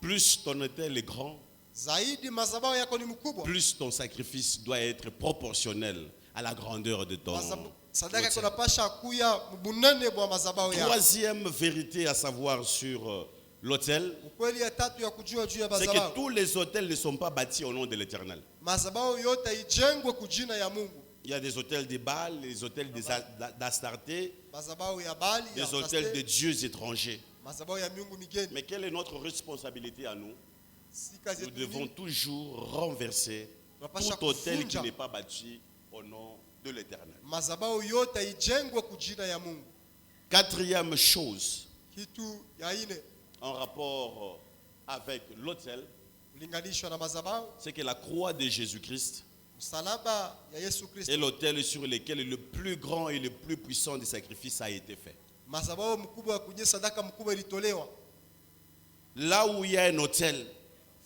Speaker 1: Plus ton autel est grand,
Speaker 2: Zaidi mazabao yako ni mkubwa.
Speaker 1: plus ton sacrifice doit être proportionnel à la grandeur de ton
Speaker 2: Sadaka
Speaker 1: autel.
Speaker 2: kunapasha kuya mbunene bwa mazabao yako.
Speaker 1: Troisième vérité à savoir sur l'autel,
Speaker 2: Ukweli ya tatu ya kujua juu ya
Speaker 1: c'est que
Speaker 2: mazabao.
Speaker 1: tous les autels ne sont pas bâtis au nom de l'Éternel.
Speaker 2: Mazabao yote ijengwe kujina ya Mungu.
Speaker 1: Il y a des autels de Baal, des autels d'Astarté,
Speaker 2: Mazabao ya Bali, ya
Speaker 1: des autels de
Speaker 2: Astaste,
Speaker 1: dieux étrangers.
Speaker 2: mazabao ya miungu migeni.
Speaker 1: Mais quelle est notre responsabilité à nous?
Speaker 2: Si kazi
Speaker 1: Nous
Speaker 2: yetu ni
Speaker 1: devons
Speaker 2: nini?
Speaker 1: toujours renverser
Speaker 2: Tunapasha
Speaker 1: tout autel qui
Speaker 2: kufunja
Speaker 1: n'est pas bâti au nom de l'Éternel.
Speaker 2: mazabao yote ijengwe kujina ya Mungu.
Speaker 1: Quatrième chose
Speaker 2: Kitu ya ine
Speaker 1: en rapport avec l'autel,
Speaker 2: ulinganishwa na mazabao,
Speaker 1: c'est que la croix de Jésus-Christ
Speaker 2: msalaba ya Yesu
Speaker 1: est
Speaker 2: Kristo.
Speaker 1: l'autel sur lequel le plus grand et le plus puissant des sacrifices a été fait.
Speaker 2: Mazabao mkubwa kwenye sadaka mkubwa ilitolewa.
Speaker 1: Là où il y a un autel,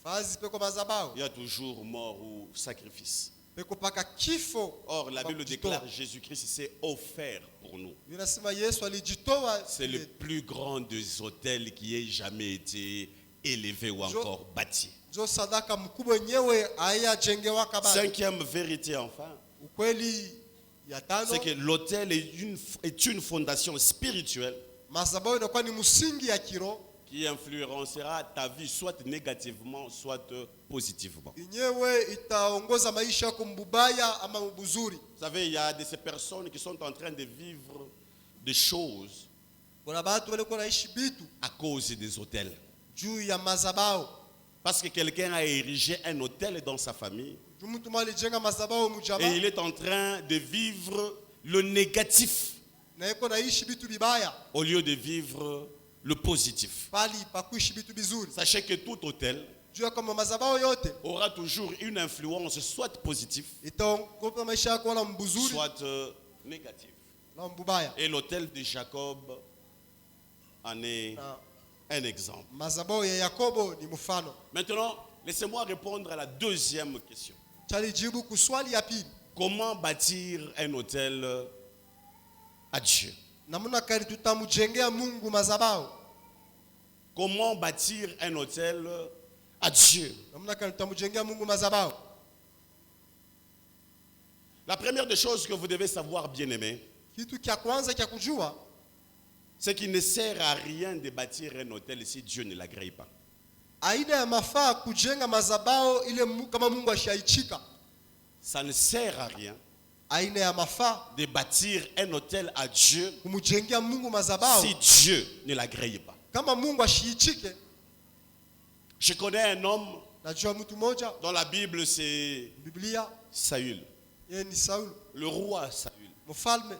Speaker 2: Fazi peko mazabao,
Speaker 1: il y a toujours mort ou sacrifice.
Speaker 2: peko paka kifo.
Speaker 1: Or, la Bible
Speaker 2: Kujitoa.
Speaker 1: déclare Jésus-Christ s'est offert pour nous.
Speaker 2: Inasema Yesu alijitoa.
Speaker 1: C'est le plus grand des autels qui ait jamais été élevé ou encore bâti.
Speaker 2: Jo sadaka mkubwa yenyewe hayajengewa kabisa.
Speaker 1: Cinquième vérité enfin,
Speaker 2: Ukweli ya tano,
Speaker 1: c'est que l'autel est une fondation spirituelle
Speaker 2: mazabao inakuwa ni msingi ya kiroho
Speaker 1: qui influencera ta vie soit négativement, soit positivement.
Speaker 2: yenyewe itaongoza maisha yako mbubaya ama mbuzuri.
Speaker 1: Vous savez, il y a de ces personnes qui sont en train de vivre des choses
Speaker 2: Kuna watu walikuwa naishi bitu
Speaker 1: à cause des autels.
Speaker 2: juu ya mazabao.
Speaker 1: Parce que quelqu'un a érigé un autel dans sa famille
Speaker 2: Juu mtu mali jenga mazabao
Speaker 1: et
Speaker 2: mjamaa
Speaker 1: il est en train de vivre le négatif
Speaker 2: na yuko naishi bitu bibaya
Speaker 1: au lieu de vivre le positif.
Speaker 2: pali pa kuishi bitu bizuri.
Speaker 1: Sachez que tout autel
Speaker 2: Juu kama mazabao yote
Speaker 1: aura toujours une influence soit positive,
Speaker 2: itaongoza maisha yako wala mbuzuri
Speaker 1: soit négative.
Speaker 2: na mbubaya.
Speaker 1: Et l'autel de Jacob en est
Speaker 2: Na
Speaker 1: un exemple.
Speaker 2: mazabao ya Yakobo ni mfano.
Speaker 1: Maintenant, laissez-moi répondre à la deuxième question.
Speaker 2: Chalijibu kuswali ya pili.
Speaker 1: Comment bâtir un autel à Dieu?
Speaker 2: Namuna kari tutamujengea Mungu mazabao.
Speaker 1: Comment bâtir un autel à Dieu?
Speaker 2: Namuna kari tutamujengea Mungu mazabao.
Speaker 1: La première des choses que vous devez savoir, bien-aimés,
Speaker 2: Kitu kya kwanza kya kujua,
Speaker 1: c'est qu'il ne sert à rien de bâtir un autel si Dieu ne l'agrée pas.
Speaker 2: aina ya mafaa kujenga mazabao ile kama Mungu ashaichika.
Speaker 1: Ça ne sert à rien
Speaker 2: Aina ya mafaa
Speaker 1: de bâtir un autel à Dieu
Speaker 2: kumujengea Mungu mazabao
Speaker 1: si Dieu ne l'agrée pas.
Speaker 2: kama Mungu ashiichike.
Speaker 1: Je connais un homme
Speaker 2: Najua mtu mmoja
Speaker 1: dont la Bible c'est
Speaker 2: Biblia,
Speaker 1: Saül,
Speaker 2: yeye ni Saul,
Speaker 1: le roi Saül.
Speaker 2: mfalme.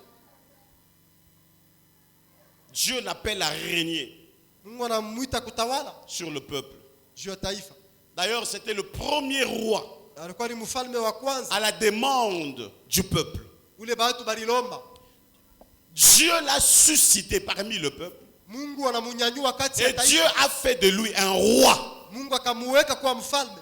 Speaker 1: Dieu l'appelle à régner.
Speaker 2: Mungu anamuita kutawala
Speaker 1: sur le peuple.
Speaker 2: juu ya taifa.
Speaker 1: D'ailleurs, c'était le premier roi
Speaker 2: Alikuwa ni mfalme wa kwanza
Speaker 1: à la demande du peuple.
Speaker 2: ule batu balilomba.
Speaker 1: Dieu l'a suscité parmi le peuple.
Speaker 2: Mungu anamunyanyua kati ya
Speaker 1: Et Dieu
Speaker 2: taifa.
Speaker 1: a fait de lui un roi.
Speaker 2: Mungu akamuweka kuwa mfalme.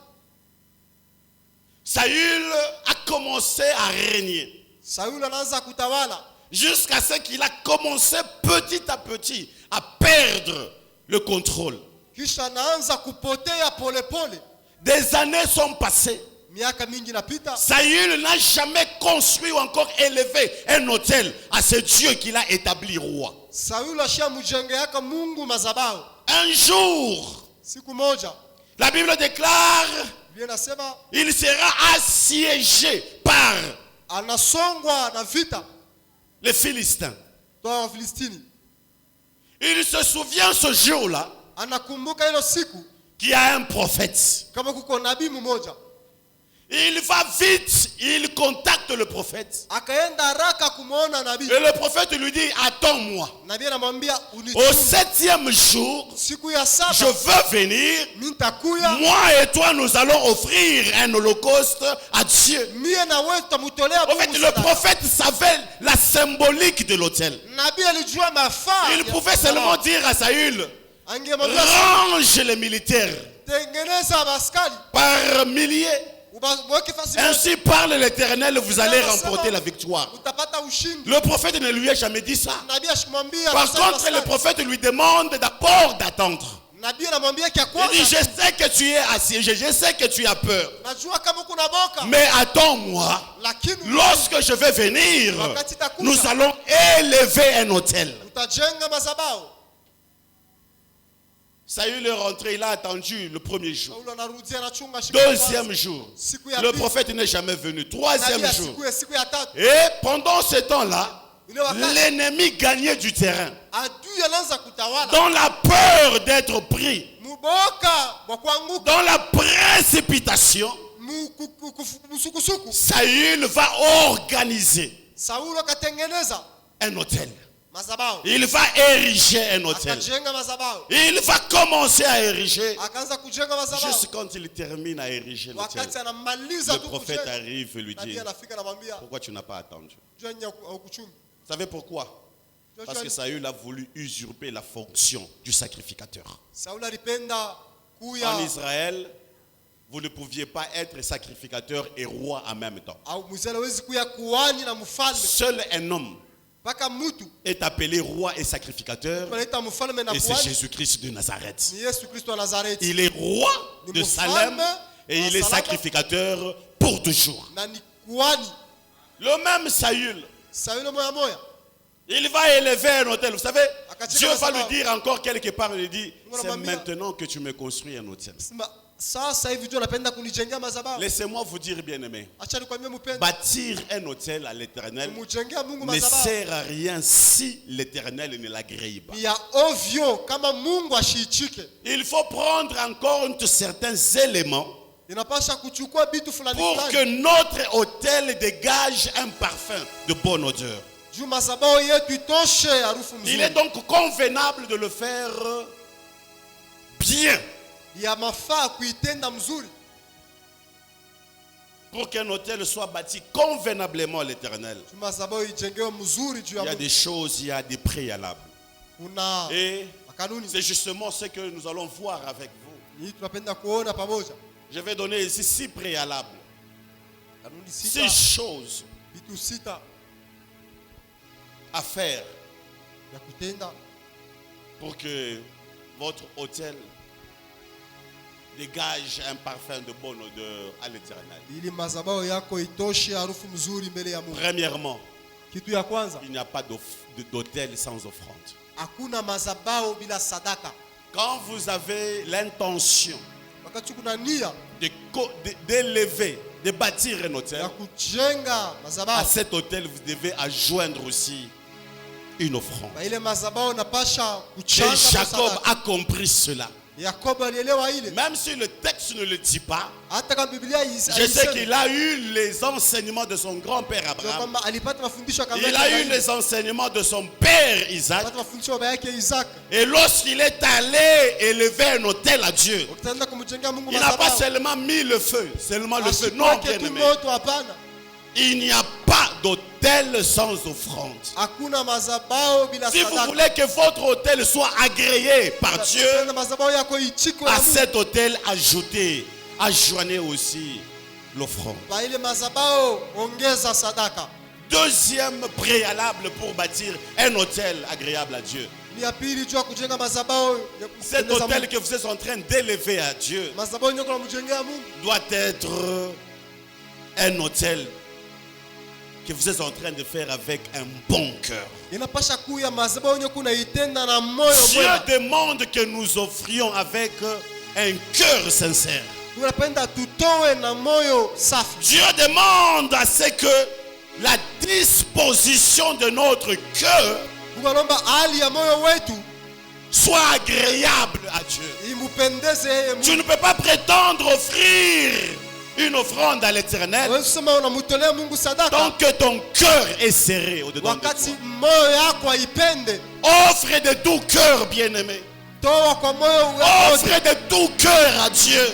Speaker 1: Saül a commencé à régner.
Speaker 2: Sauli anaanza kutawala
Speaker 1: Jusqu'à ce qu'il a commencé petit à petit à perdre le contrôle.
Speaker 2: kisha anaanza kupotea polepole.
Speaker 1: Des années sont passées.
Speaker 2: Miaka mingi napita.
Speaker 1: Saül n'a jamais construit ou encore élevé un autel à ce Dieu qu'il a établi roi.
Speaker 2: Sauli ashamjengeaka Mungu mazabao.
Speaker 1: Un jour,
Speaker 2: Siku moja
Speaker 1: la Bible déclare,
Speaker 2: Biblia inasema
Speaker 1: il sera assiégé par
Speaker 2: anasongwa na vita
Speaker 1: les Philistins.
Speaker 2: toa Wafilistini.
Speaker 1: Il se souvient ce jour-là
Speaker 2: Anakumbuka hilo siku
Speaker 1: qu'il y a un prophète.
Speaker 2: kama kuko nabii mmoja.
Speaker 1: Il va vite, il contacte le prophète.
Speaker 2: Akaenda haraka kumuona nabii.
Speaker 1: Et le prophète lui dit, attends-moi.
Speaker 2: Nabii anamwambia
Speaker 1: Au
Speaker 2: unichunge.
Speaker 1: 7e jour,
Speaker 2: Siku ya
Speaker 1: je
Speaker 2: saba
Speaker 1: veux venir.
Speaker 2: mimi nitakuya.
Speaker 1: Moi et toi, nous allons offrir un holocauste à Dieu.
Speaker 2: Mie na wewe tutamtolea
Speaker 1: En fait,
Speaker 2: Mungu
Speaker 1: le
Speaker 2: sadaka.
Speaker 1: prophète savait la symbolique de l'autel.
Speaker 2: Nabii alijua mafaa.
Speaker 1: Il pouvait seulement dire à Saül,
Speaker 2: Angemwambia
Speaker 1: range les militaires
Speaker 2: tengeneza askari.
Speaker 1: par milliers.
Speaker 2: Mweke fasi moja.
Speaker 1: Ainsi parle l'Éternel, vous allez remporter la victoire.
Speaker 2: Utapata ushindi.
Speaker 1: Le prophète ne lui a jamais dit ça.
Speaker 2: Nabii ashimwambia.
Speaker 1: Par contre, le prophète lui demande d'abord d'attendre.
Speaker 2: Nabii anamwambia kia
Speaker 1: Il dit, je
Speaker 2: kwanza.
Speaker 1: sais que tu es assiégé, je sais que tu as peur.
Speaker 2: Najua kama kuna boka.
Speaker 1: Mais attends-moi,
Speaker 2: Lakini
Speaker 1: lorsque je vais venir,
Speaker 2: wakati takuja,
Speaker 1: nous allons élever un autel.
Speaker 2: utajenga mazabao.
Speaker 1: Saül est rentré, il a attendu le premier jour.
Speaker 2: Sauli anarudia anachunga siku ya
Speaker 1: Deuxième
Speaker 2: kwanza.
Speaker 1: jour,
Speaker 2: Siku ya
Speaker 1: le
Speaker 2: pili.
Speaker 1: prophète n'est jamais venu.
Speaker 2: Nabii
Speaker 1: Troisième
Speaker 2: ya
Speaker 1: jour.
Speaker 2: siku ya tatu.
Speaker 1: Et pendant ce temps-là,
Speaker 2: Ule wakati
Speaker 1: l'ennemi gagnait du terrain.
Speaker 2: adui anaanza kutawala.
Speaker 1: Dans la peur d'être pris,
Speaker 2: Muboka wa kuanguka.
Speaker 1: dans la précipitation,
Speaker 2: Musukusuku.
Speaker 1: Saül va organiser
Speaker 2: Sauli akatengeneza
Speaker 1: un autel.
Speaker 2: mazabao.
Speaker 1: Il va ériger un autel.
Speaker 2: Akajenga mazabao.
Speaker 1: Il va commencer à ériger.
Speaker 2: Akaanza kujenga mazabao.
Speaker 1: Juste quand il termine à ériger l'autel,
Speaker 2: Wakati anamaliza
Speaker 1: le
Speaker 2: tu
Speaker 1: prophète
Speaker 2: kujenga.
Speaker 1: arrive et lui dit,
Speaker 2: Nabii anafika anamwambia,
Speaker 1: pourquoi tu n'as pas attendu?
Speaker 2: "Jua haukuchunga."
Speaker 1: Vous savez pourquoi? Parce que Saül a voulu usurper la fonction du sacrificateur.
Speaker 2: Sauli alipenda kuya
Speaker 1: En Israël, vous ne pouviez pas être sacrificateur et roi en même temps.
Speaker 2: au Mwisraeli hawezi kuya kuhani na mfalme.
Speaker 1: Seul un homme
Speaker 2: Mpaka mtu
Speaker 1: est appelé roi et sacrificateur,
Speaker 2: anaita mfalme na
Speaker 1: et c'est
Speaker 2: kuhani
Speaker 1: Jésus-Christ de Nazareth.
Speaker 2: ni Yesu Kristo wa Nazareti.
Speaker 1: Il est roi
Speaker 2: Ni
Speaker 1: de
Speaker 2: mfalme
Speaker 1: Salem et il est
Speaker 2: wa Salama.
Speaker 1: sacrificateur pour toujours.
Speaker 2: Na ni kuhani.
Speaker 1: Le même Saül,
Speaker 2: Sauli moya moya
Speaker 1: il va élever un autel. Vous savez,
Speaker 2: Akatika
Speaker 1: Dieu va
Speaker 2: sababu.
Speaker 1: lui dire encore quelque part, il lui dit, c'est
Speaker 2: Unamwambia.
Speaker 1: maintenant que tu me construis un autel.
Speaker 2: Sema, sasa hivi ndio napenda kunijengea mazabao.
Speaker 1: Laissez-moi vous dire, bien-aimé,
Speaker 2: Acha nikwambie mpendo.
Speaker 1: bâtir un autel à l'Éternel
Speaker 2: Kumjengea Mungu
Speaker 1: ne
Speaker 2: mazabao.
Speaker 1: sert à rien si l'Éternel ne l'agrée pas.
Speaker 2: Ni ya ovyo kama Mungu ashiichike.
Speaker 1: Il faut prendre en compte certains éléments
Speaker 2: Inapasha kuchukua vitu fulani
Speaker 1: pour que
Speaker 2: fulani.
Speaker 1: notre autel dégage un parfum de bonne odeur.
Speaker 2: Juu mazabao yetu itoshe harufu
Speaker 1: Il est
Speaker 2: mzuri.
Speaker 1: donc convenable de le faire bien
Speaker 2: Ya mafaa kuitenda mzuri.
Speaker 1: pour qu'un autel soit bâti convenablement à l'Éternel.
Speaker 2: Juu mazabao ijengewe mzuri juu
Speaker 1: Il y
Speaker 2: ya
Speaker 1: a
Speaker 2: Mungu.
Speaker 1: des choses, il y a des préalables.
Speaker 2: Kuna
Speaker 1: Et
Speaker 2: kanuni.
Speaker 1: c'est justement ce que nous allons voir avec vous.
Speaker 2: Ni tunapenda kuona pamoja.
Speaker 1: Je vais donner ici 6 préalables.
Speaker 2: Kanuni
Speaker 1: 6
Speaker 2: sita.
Speaker 1: choses
Speaker 2: Vitu sita
Speaker 1: à faire
Speaker 2: ya kutenda
Speaker 1: pour que votre autel dégage un parfum de bonne odeur à l'Éternel.
Speaker 2: ili mazabao yako itoshe harufu mzuri mbele ya Mungu.
Speaker 1: Premièrement,
Speaker 2: Kitu ya kwanza,
Speaker 1: il n'y a pas d'autel sans offrande.
Speaker 2: hakuna mazabao bila sadaka.
Speaker 1: Quand vous avez l'intention
Speaker 2: Wakati kuna nia
Speaker 1: d'élever, de bâtir un
Speaker 2: ya
Speaker 1: autel,
Speaker 2: kujenga
Speaker 1: à
Speaker 2: mazabao,
Speaker 1: cet autel, vous devez adjoindre aussi une offrande.
Speaker 2: na ile mazabao napasha
Speaker 1: Et
Speaker 2: kuchanga
Speaker 1: Jacob
Speaker 2: sadaka.
Speaker 1: a compris cela.
Speaker 2: Yakobo alielewa ile.
Speaker 1: Même si le texte ne le dit pas,
Speaker 2: Hata kama Biblia
Speaker 1: je sais qu'il a eu les enseignements de son grand-père Abraham.
Speaker 2: kwamba alipata mafundisho kama
Speaker 1: Il a eu les enseignements de son père Isaac.
Speaker 2: alipata mafundisho baba yake Isaac.
Speaker 1: Et lorsqu'il est allé élever un autel à Dieu,
Speaker 2: Ukitaka kumjengea Mungu
Speaker 1: il n'a pas
Speaker 2: madhabahu.
Speaker 1: seulement mis le feu, seulement le feu. Non,
Speaker 2: Asipake tu
Speaker 1: bien-aimé.
Speaker 2: moto, hapana.
Speaker 1: Il n'y a pas d'autel sans offrande.
Speaker 2: Hakuna madhabahu bila
Speaker 1: Si vous
Speaker 2: sadaka.
Speaker 1: voulez que votre autel soit agréé par Dieu,
Speaker 2: Tena madhabahu yako ichikwe na
Speaker 1: à
Speaker 2: Mungu.
Speaker 1: cet autel, ajoignez aussi l'offrande.
Speaker 2: Ba ile madhabahu ongeza sadaka.
Speaker 1: Deuxième préalable pour bâtir un autel agréable à Dieu.
Speaker 2: Ni ya pili juu ya kujenga madhabahu ya
Speaker 1: Cet
Speaker 2: kupendeza
Speaker 1: autel
Speaker 2: Mungu.
Speaker 1: que vous êtes en train d'élever à Dieu
Speaker 2: Madhabahu nyoko na mjengea Mungu
Speaker 1: doit être un autel que vous êtes en train de faire avec un bon cœur.
Speaker 2: inapasha kuya madhabahu nyoko unaitenda na moyo
Speaker 1: Dieu
Speaker 2: mwema.
Speaker 1: demande que nous offrions avec un cœur sincère.
Speaker 2: Unapenda tutoe na moyo safi.
Speaker 1: Dieu demande à ce que la disposition de notre cœur
Speaker 2: Mungu anaomba hali ya moyo wetu
Speaker 1: soit agréable à Dieu.
Speaker 2: imupendeze yeye
Speaker 1: Tu
Speaker 2: Mungu.
Speaker 1: ne peux pas prétendre offrir une offrande à l'Éternel
Speaker 2: Wewe sema unamtolea Mungu sadaka
Speaker 1: tant que ton cœur est serré au-dedans de
Speaker 2: wakati
Speaker 1: toi.
Speaker 2: moyo yako haipende.
Speaker 1: Offre de tout cœur, bien-aimé.
Speaker 2: Toa kwa moyo wako.
Speaker 1: Offre de tout cœur à Dieu.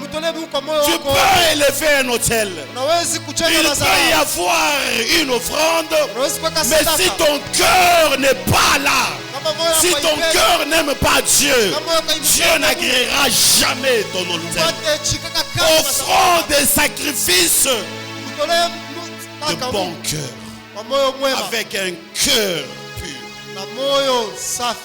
Speaker 2: Mtolee Mungu kwa moyo
Speaker 1: Tu
Speaker 2: wako.
Speaker 1: peux élever un autel.
Speaker 2: Unawezi
Speaker 1: Il
Speaker 2: kujenga
Speaker 1: peut y
Speaker 2: madhabahu.
Speaker 1: avoir une offrande,
Speaker 2: Unawezi kuweka
Speaker 1: mais si
Speaker 2: sadaka.
Speaker 1: ton cœur n'est pas là,
Speaker 2: Kama moyo
Speaker 1: si
Speaker 2: wako
Speaker 1: ton
Speaker 2: haipende,
Speaker 1: cœur n'aime pas Dieu,
Speaker 2: kama moyo wako haipende
Speaker 1: Dieu
Speaker 2: Mungu,
Speaker 1: n'agréera jamais ton autel.
Speaker 2: upate chikaka kama
Speaker 1: Offrons des sacrifices
Speaker 2: mtolee Mungu
Speaker 1: de
Speaker 2: sadaka
Speaker 1: bon
Speaker 2: Mungu
Speaker 1: cœur,
Speaker 2: kwa moyo mwema
Speaker 1: avec un cœur pur.
Speaker 2: na moyo safi.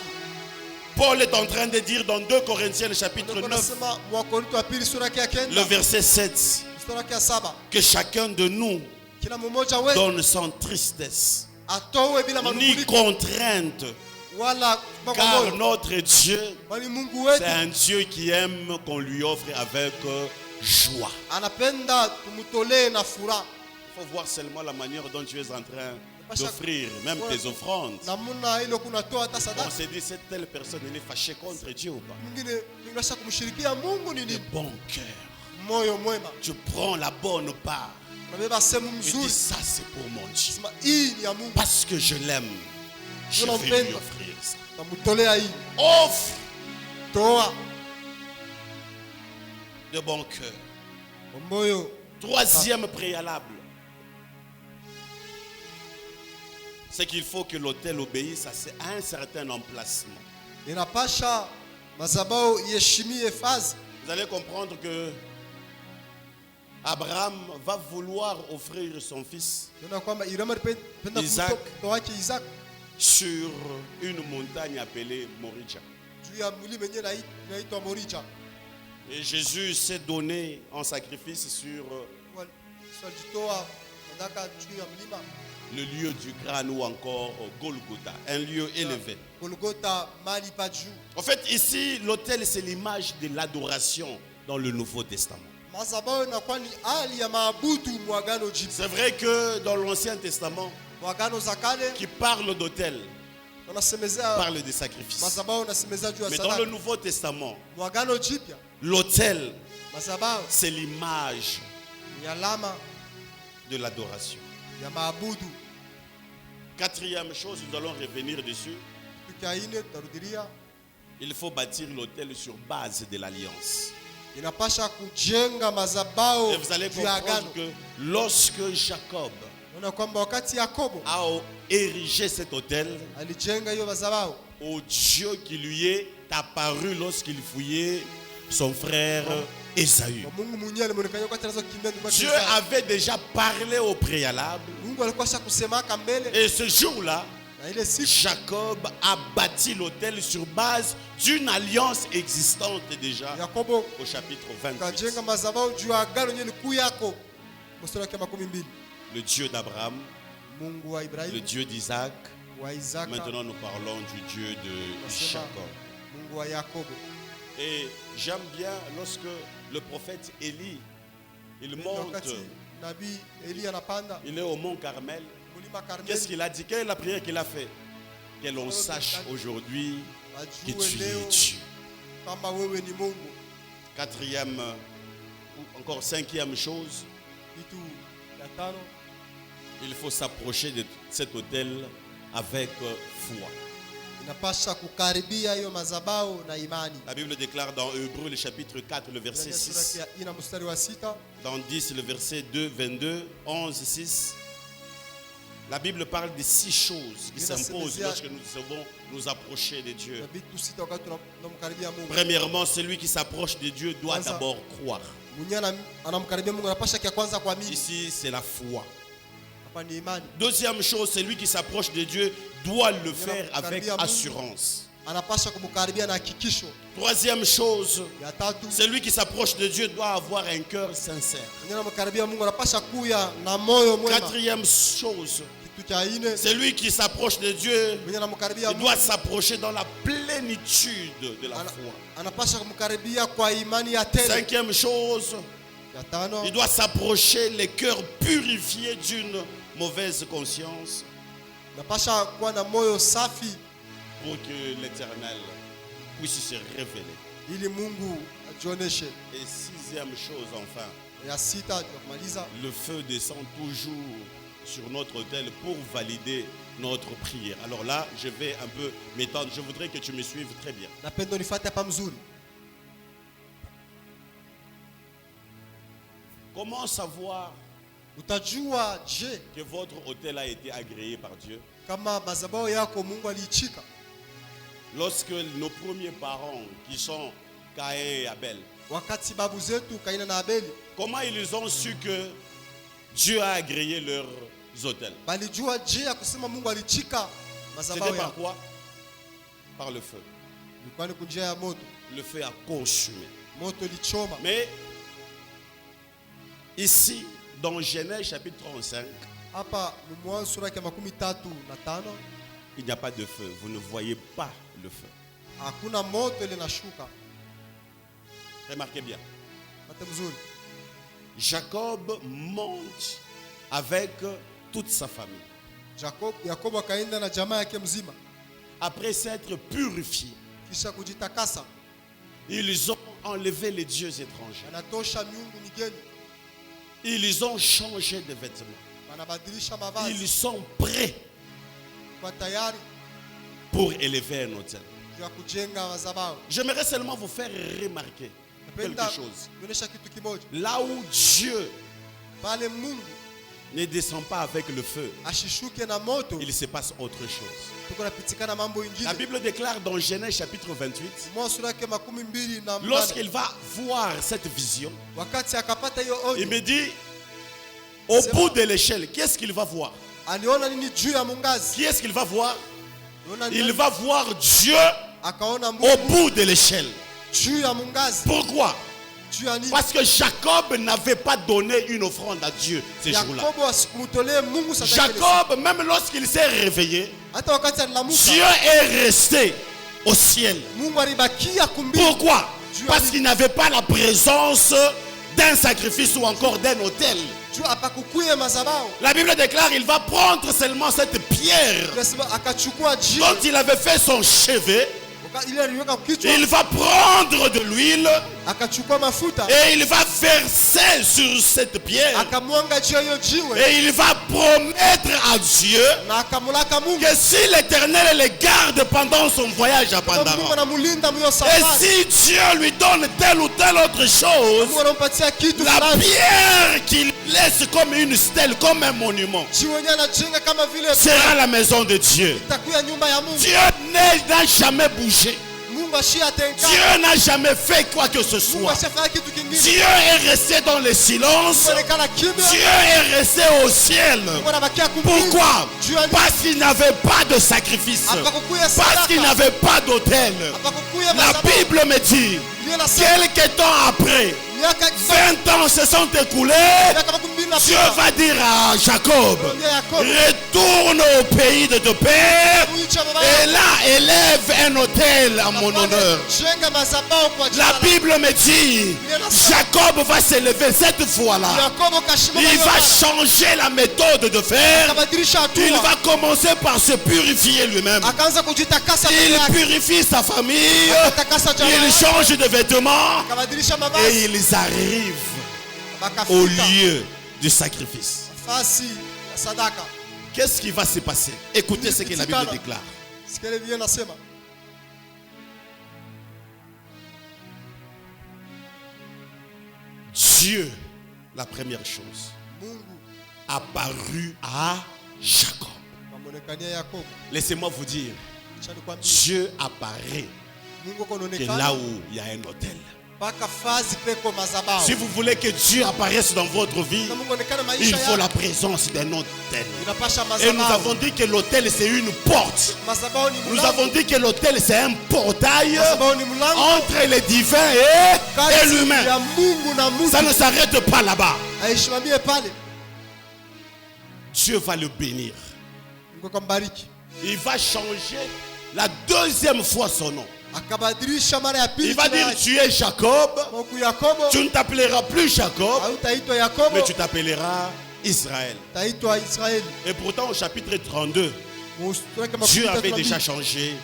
Speaker 1: Paul est en train de dire dans 2 Corinthiens chapitre
Speaker 2: Ndio
Speaker 1: 9,
Speaker 2: nasema Wakorintho wa pili sura yake ya
Speaker 1: le
Speaker 2: kenda
Speaker 1: verset 7,
Speaker 2: mstari wake ya 7,
Speaker 1: que chacun de nous
Speaker 2: kila mmoja wetu
Speaker 1: donne sans tristesse
Speaker 2: atowe bila
Speaker 1: ni
Speaker 2: manunguniko
Speaker 1: contrainte,
Speaker 2: wala kwa
Speaker 1: car
Speaker 2: moyo,
Speaker 1: notre Dieu,
Speaker 2: bali Mungu
Speaker 1: c'est
Speaker 2: wetu
Speaker 1: un Dieu qui aime qu'on lui offre avec joie.
Speaker 2: anapenda tumtolee na furaha.
Speaker 1: Il faut voir seulement la manière dont tu es en train d'offrir, même tes offrandes.
Speaker 2: Namuna ile kunatoa hata
Speaker 1: On
Speaker 2: sadaka.
Speaker 1: s'est dit, cette telle personne, elle est fâchée contre Dieu ou pas?
Speaker 2: Mwingine unasha kumshirikia Mungu ni
Speaker 1: De
Speaker 2: nini?
Speaker 1: bon cœur.
Speaker 2: Moyo mwema.
Speaker 1: Tu prends la bonne part.
Speaker 2: Unabeba sehemu
Speaker 1: Et dis,
Speaker 2: mzuri.
Speaker 1: ça c'est pour mon Dieu.
Speaker 2: Sema hii ni ya Mungu.
Speaker 1: Parce que je l'aime, je vais lui offrir ça.
Speaker 2: Namtolea hii.
Speaker 1: Offre
Speaker 2: Toa
Speaker 1: de bon cœur.
Speaker 2: kwa moyo.
Speaker 1: Troisième préalable, c'est qu'il faut que l'autel obéisse à un certain emplacement.
Speaker 2: Inapasha madhabahu iheshimie fazi.
Speaker 1: Vous allez comprendre que Abraham va vouloir offrir son fils
Speaker 2: Tunaona kwamba Ibrahimu alipenda
Speaker 1: Isaac.
Speaker 2: mtoto wake Isaac
Speaker 1: sur une montagne appelée Moriah.
Speaker 2: juu ya mlima yenyewe inaitwa Moriah.
Speaker 1: Et Jésus s'est donné en sacrifice sur
Speaker 2: Walijitoa sadaka juu ya mlima
Speaker 1: le lieu du crâne ou encore Golgotha, un lieu élevé.
Speaker 2: Golgotha, mali pa juu.
Speaker 1: En fait, ici, l'autel, c'est l'image de l'adoration dans le Nouveau Testament.
Speaker 2: Madhabahu inakuwa ni hali ya maabudu mwagano jipya.
Speaker 1: C'est vrai que dans l'Ancien Testament,
Speaker 2: Mwagano za kale
Speaker 1: qui parle d'autel,
Speaker 2: wanasemezea
Speaker 1: parle de sacrifice.
Speaker 2: madhabahu wanasemezea juu ya
Speaker 1: Mais dans le
Speaker 2: sadaka.
Speaker 1: Nouveau Testament,
Speaker 2: Mwagano jipya
Speaker 1: l'autel,
Speaker 2: madhabahu
Speaker 1: c'est l'image
Speaker 2: ni alama
Speaker 1: de l'adoration.
Speaker 2: ya maabudu.
Speaker 1: Quatrième chose, nous allons revenir dessus.
Speaker 2: Kitu cha nne tutarudilia,
Speaker 1: Il faut bâtir l'autel sur base de l'alliance.
Speaker 2: inapasha kujenga madhabahu
Speaker 1: Et vous allez
Speaker 2: juu ya
Speaker 1: comprendre
Speaker 2: agano.
Speaker 1: que lorsque Jacob
Speaker 2: Unaona kwamba wakati Yakobo
Speaker 1: a érigé cet autel,
Speaker 2: alijenga hiyo madhabahu,
Speaker 1: au Dieu qui lui est apparu lorsqu'il fouillait son frère Ésaü.
Speaker 2: kwa Mungu mwenyewe alimuonekania wakati anazokimbia nyuma
Speaker 1: Dieu
Speaker 2: yake.
Speaker 1: avait déjà parlé au préalable.
Speaker 2: Mungu alikuwa shakusemaka mbele,
Speaker 1: Et ce jour-là,
Speaker 2: na ile siku
Speaker 1: Jacob a bâti l'autel sur base d'une alliance existante déjà
Speaker 2: Yakobo
Speaker 1: au chapitre 28.
Speaker 2: kajenga madhabahu juu ya agano yenyewe liku yako. Mstari wake 12.
Speaker 1: Le Dieu d'Abraham,
Speaker 2: Mungu wa
Speaker 1: le
Speaker 2: Ibrahimu,
Speaker 1: Dieu d'Isaac.
Speaker 2: wa Isaka,
Speaker 1: Maintenant, nous parlons du Dieu de
Speaker 2: nasema
Speaker 1: Jacob.
Speaker 2: Mungu wa Yakobo.
Speaker 1: Et j'aime bien lorsque le prophète Élie, il monte,
Speaker 2: Wakati nabii Eli anapanda
Speaker 1: il est au mont Carmel.
Speaker 2: mlima
Speaker 1: Qu'est-ce
Speaker 2: Karmeli,
Speaker 1: qu'il a dit? Quelle est la prière qu'il a fait? Que l'on sache aujourd'hui que
Speaker 2: wajue
Speaker 1: tu es
Speaker 2: leo
Speaker 1: Dieu.
Speaker 2: kama wewe ni Mungu.
Speaker 1: Quatrième, ou encore cinquième chose,
Speaker 2: Kitu ya tano,
Speaker 1: il faut s'approcher de cet autel avec foi.
Speaker 2: inapasha kukaribia hiyo madhabahu na imani.
Speaker 1: La Bible déclare dans Hébreux le chapitre 4 le verset 6,
Speaker 2: Ina mstari wa 6,
Speaker 1: dans 10 le verset 2, 22, 11, 6. La Bible parle de 6 choses qui s'imposent lorsque nous devons nous approcher de Dieu.
Speaker 2: na vitu 6 wakati tunamkaribia Mungu.
Speaker 1: Premièrement, celui qui s'approche de Dieu doit d'abord croire.
Speaker 2: Mwenye anamkaribia Mungu anapasha kia kwanza kuamini.
Speaker 1: Ici, c'est la foi.
Speaker 2: Hapa ni imani.
Speaker 1: Deuxième chose, celui qui s'approche de Dieu doit le faire avec assurance.
Speaker 2: Anapasha kumkaribia na hakikisho.
Speaker 1: Troisième chose,
Speaker 2: Ya tatu,
Speaker 1: celui qui s'approche de Dieu doit avoir un cœur sincère.
Speaker 2: mwenye anamkaribia Mungu anapasha kuya na moyo mwema.
Speaker 1: Quatrième chose,
Speaker 2: Kitu cha ine,
Speaker 1: celui qui s'approche de Dieu,
Speaker 2: mwenye anamkaribia
Speaker 1: il
Speaker 2: Mungu
Speaker 1: doit s'approcher dans la plénitude de la foi.
Speaker 2: anapasha kumkaribia kwa imani ya tele.
Speaker 1: Cinquième chose,
Speaker 2: Ya tano,
Speaker 1: il doit s'approcher les cœurs purifiés d'une mauvaise conscience
Speaker 2: anapasha kuwa na moyo safi
Speaker 1: pour que l'Éternel puisse se révéler.
Speaker 2: ili Mungu ajioneshe.
Speaker 1: Et sixième chose enfin,
Speaker 2: Ya sita ya kumaliza,
Speaker 1: le feu descend toujours sur notre autel pour valider notre prière. Alors là, je vais un peu m'étendre. Je voudrais que tu me suives très bien.
Speaker 2: napenda unifuate hapa mzuri.
Speaker 1: Comment savoir
Speaker 2: Utajua je
Speaker 1: que votre autel a été agréé par Dieu?
Speaker 2: kama madhabahu yako Mungu aliichika?
Speaker 1: Lorsque nos premiers parents, qui sont Caïn et Abel,
Speaker 2: Wakati babu zetu Kaina na Abeli
Speaker 1: comment ils ont su que Dieu a agréé leurs autels?
Speaker 2: balijua je ya kusema Mungu alichika
Speaker 1: C'était
Speaker 2: madhabahu
Speaker 1: par
Speaker 2: yako?
Speaker 1: quoi? Par le feu.
Speaker 2: Ilikuwa ni kunjia ya moto.
Speaker 1: Le feu a consumé.
Speaker 2: Moto lichoma.
Speaker 1: Mais ici, dans Genèse chapitre 35,
Speaker 2: Hapa Mwanzo sura ya 35,
Speaker 1: il n'y a pas de feu. Vous ne voyez pas le feu.
Speaker 2: hakuna moto ile nashuka.
Speaker 1: Remarquez bien.
Speaker 2: Hata mzuri.
Speaker 1: Jacob monte avec toute sa famille.
Speaker 2: Yakobo akaenda na jamaa yake mzima
Speaker 1: Après s'être purifié,
Speaker 2: kisha kujitakasa.
Speaker 1: ils ont enlevé les dieux étrangers.
Speaker 2: Wanatosha miungu migeni.
Speaker 1: Ils ont changé de vêtements.
Speaker 2: Wanabadilisha mavazi.
Speaker 1: Ils sont prêts
Speaker 2: Kwa tayari
Speaker 1: pour élever un autel.
Speaker 2: ya kujenga madhabahu.
Speaker 1: J'aimerais seulement vous faire remarquer quelque
Speaker 2: Napenda
Speaker 1: chose.
Speaker 2: kuonesha kitu kimoja.
Speaker 1: Là où Dieu
Speaker 2: Pale Mungu
Speaker 1: ne descend pas avec le feu,
Speaker 2: ashishuke na moto,
Speaker 1: il se passe autre chose.
Speaker 2: tuko napitikana mambo
Speaker 1: La
Speaker 2: ingine.
Speaker 1: Bible déclare dans Genèse chapitre 28,
Speaker 2: Mwanzo sura yake 28,
Speaker 1: lorsqu'il va voir cette vision,
Speaker 2: wakati akapata hiyo
Speaker 1: il
Speaker 2: onyo,
Speaker 1: me dit, au bout de l'échelle, qu'est-ce qu'il va voir?
Speaker 2: aliona nini juu ya mungazi?
Speaker 1: Qui est-ce qu'il va voir?
Speaker 2: Aliona
Speaker 1: Il
Speaker 2: nini?
Speaker 1: va voir Dieu
Speaker 2: Akaona
Speaker 1: au
Speaker 2: Mungu
Speaker 1: bout de l'échelle.
Speaker 2: juu ya mungazi.
Speaker 1: Pourquoi?
Speaker 2: Juu ya nini?
Speaker 1: Parce que Jacob n'avait pas donné une offrande à Dieu ces jours-là.
Speaker 2: Yakobo asikumutolee Mungu sadaka ile.
Speaker 1: Jacob, même lorsqu'il s'est réveillé,
Speaker 2: Hata wakati alilamuka,
Speaker 1: Dieu est resté au ciel.
Speaker 2: Mungu alibakia kumbini.
Speaker 1: Pourquoi? Parce qu'il n'avait pas la présence d'un sacrifice ou encore d'un autel.
Speaker 2: Juu apakukuye madhabahu.
Speaker 1: La Bible déclare qu'il va prendre seulement cette pierre
Speaker 2: Tunasema akachukua jiwe,
Speaker 1: dont il avait fait son chevet.
Speaker 2: ile aliweka kichwa,
Speaker 1: Il va prendre de l'huile
Speaker 2: akachukua mafuta,
Speaker 1: et il va verser sur cette pierre.
Speaker 2: akamwanga juu ya hiyo jiwe
Speaker 1: Et il va promettre à Dieu
Speaker 2: na akamulaka Mungu.
Speaker 1: que si l'Éternel le garde pendant son voyage à
Speaker 2: Mungu
Speaker 1: Pandaran,
Speaker 2: anamulinda myo
Speaker 1: et
Speaker 2: safari.
Speaker 1: si Dieu lui donne telle ou telle autre chose,
Speaker 2: Mungu anampatia kitu
Speaker 1: la
Speaker 2: fulani.
Speaker 1: pierre qu'il laisse comme une stèle, comme un monument,
Speaker 2: Jiwe yenyewe anajenga kama vile
Speaker 1: sera la maison de Dieu.
Speaker 2: itakuwa nyumba ya Mungu.
Speaker 1: Dieu n'a jamais bougé.
Speaker 2: Mungu ashia tenka.
Speaker 1: Dieu n'a jamais fait quoi que ce
Speaker 2: Mungu
Speaker 1: soit.
Speaker 2: ashafanya kitu kingine.
Speaker 1: Dieu est resté dans le silence.
Speaker 2: Mungu anaonekana kimya.
Speaker 1: Dieu est resté au ciel.
Speaker 2: Mungu anabakia kumbini.
Speaker 1: Pourquoi?
Speaker 2: Juu ya nini?
Speaker 1: Parce qu'il n'avait pas de sacrifice.
Speaker 2: Apakukuye
Speaker 1: Parce
Speaker 2: sadaka.
Speaker 1: qu'il n'avait pas d'autel.
Speaker 2: Apakukuye
Speaker 1: La
Speaker 2: madhabahu.
Speaker 1: Bible me dit,
Speaker 2: Biblia inasema
Speaker 1: quelque temps après,
Speaker 2: miaka
Speaker 1: 20 ans se sont écoulés.
Speaker 2: miaka makumi mbili na
Speaker 1: Dieu
Speaker 2: sita.
Speaker 1: va dire à Jacob, retourne au pays de ton père
Speaker 2: Kuicha baba
Speaker 1: et
Speaker 2: yako.
Speaker 1: là élève un autel à mon honneur.
Speaker 2: Jenga madhabahu kwa jina
Speaker 1: La
Speaker 2: la
Speaker 1: Bible me dit, Jacob va s'élever cette fois-là.
Speaker 2: Yakobo kashimama
Speaker 1: Il
Speaker 2: hiyo
Speaker 1: va
Speaker 2: mara.
Speaker 1: changer la méthode de faire.
Speaker 2: Akabadilisha
Speaker 1: Il
Speaker 2: hatua.
Speaker 1: va commencer par se purifier lui-même.
Speaker 2: Akaanza kujitakasa mbele
Speaker 1: Il
Speaker 2: yake.
Speaker 1: purifie sa famille.
Speaker 2: Akatakasa jamaa
Speaker 1: Il
Speaker 2: yake.
Speaker 1: change de vêtements.
Speaker 2: Akabadilisha
Speaker 1: Et
Speaker 2: mavazi.
Speaker 1: ils arrivent
Speaker 2: Bakafika
Speaker 1: au lieu du sacrifice.
Speaker 2: nafasi ya sadaka.
Speaker 1: Qu'est-ce qui va se passer? Écoutez ce que la Bible déclare.
Speaker 2: Sikia Biblia inasema.
Speaker 1: Dieu, la première chose,
Speaker 2: Mungu
Speaker 1: apparut à Jacob.
Speaker 2: amonekania Yakobo.
Speaker 1: Laissez-moi vous dire,
Speaker 2: Acha nikwambie.
Speaker 1: Dieu apparaît
Speaker 2: Mungu
Speaker 1: que
Speaker 2: konaonekana
Speaker 1: là où il y a un hôtel.
Speaker 2: mpaka fazi peko madhabahu.
Speaker 1: Si vous voulez que Dieu apparaisse dans votre vie,
Speaker 2: Na Mungu aonekane
Speaker 1: il
Speaker 2: maisha
Speaker 1: faut la
Speaker 2: yako.
Speaker 1: présence d'un hôtel.
Speaker 2: Inapasha
Speaker 1: Et nous
Speaker 2: madhabahu.
Speaker 1: avons dit que l'hôtel c'est une porte.
Speaker 2: Madhabahu ni
Speaker 1: Nous
Speaker 2: mlango.
Speaker 1: avons dit que l'hôtel c'est un portail
Speaker 2: Madhabahu ni mlango
Speaker 1: entre les divins et
Speaker 2: kati
Speaker 1: l'humain.
Speaker 2: ya Mungu na
Speaker 1: Ça
Speaker 2: mtu.
Speaker 1: ne s'arrête pas là-bas.
Speaker 2: Aishimamie pale.
Speaker 1: Dieu va le bénir.
Speaker 2: Mungu akambariki.
Speaker 1: Il va changer la deuxième fois son nom.
Speaker 2: Akabadilisha mara ya pili.
Speaker 1: Il va
Speaker 2: jina
Speaker 1: dire
Speaker 2: lake.
Speaker 1: tu es Jacob.
Speaker 2: Mungu Yakobo.
Speaker 1: Tu ne t'appelleras plus Jacob,
Speaker 2: Hautaitwa Yakobo.
Speaker 1: mais tu t'appelleras Israël.
Speaker 2: Utaitwa Israeli.
Speaker 1: Et pourtant au chapitre 32,
Speaker 2: Mstari kama
Speaker 1: Dieu
Speaker 2: 13
Speaker 1: avait
Speaker 2: na
Speaker 1: déjà
Speaker 2: mbili.
Speaker 1: changé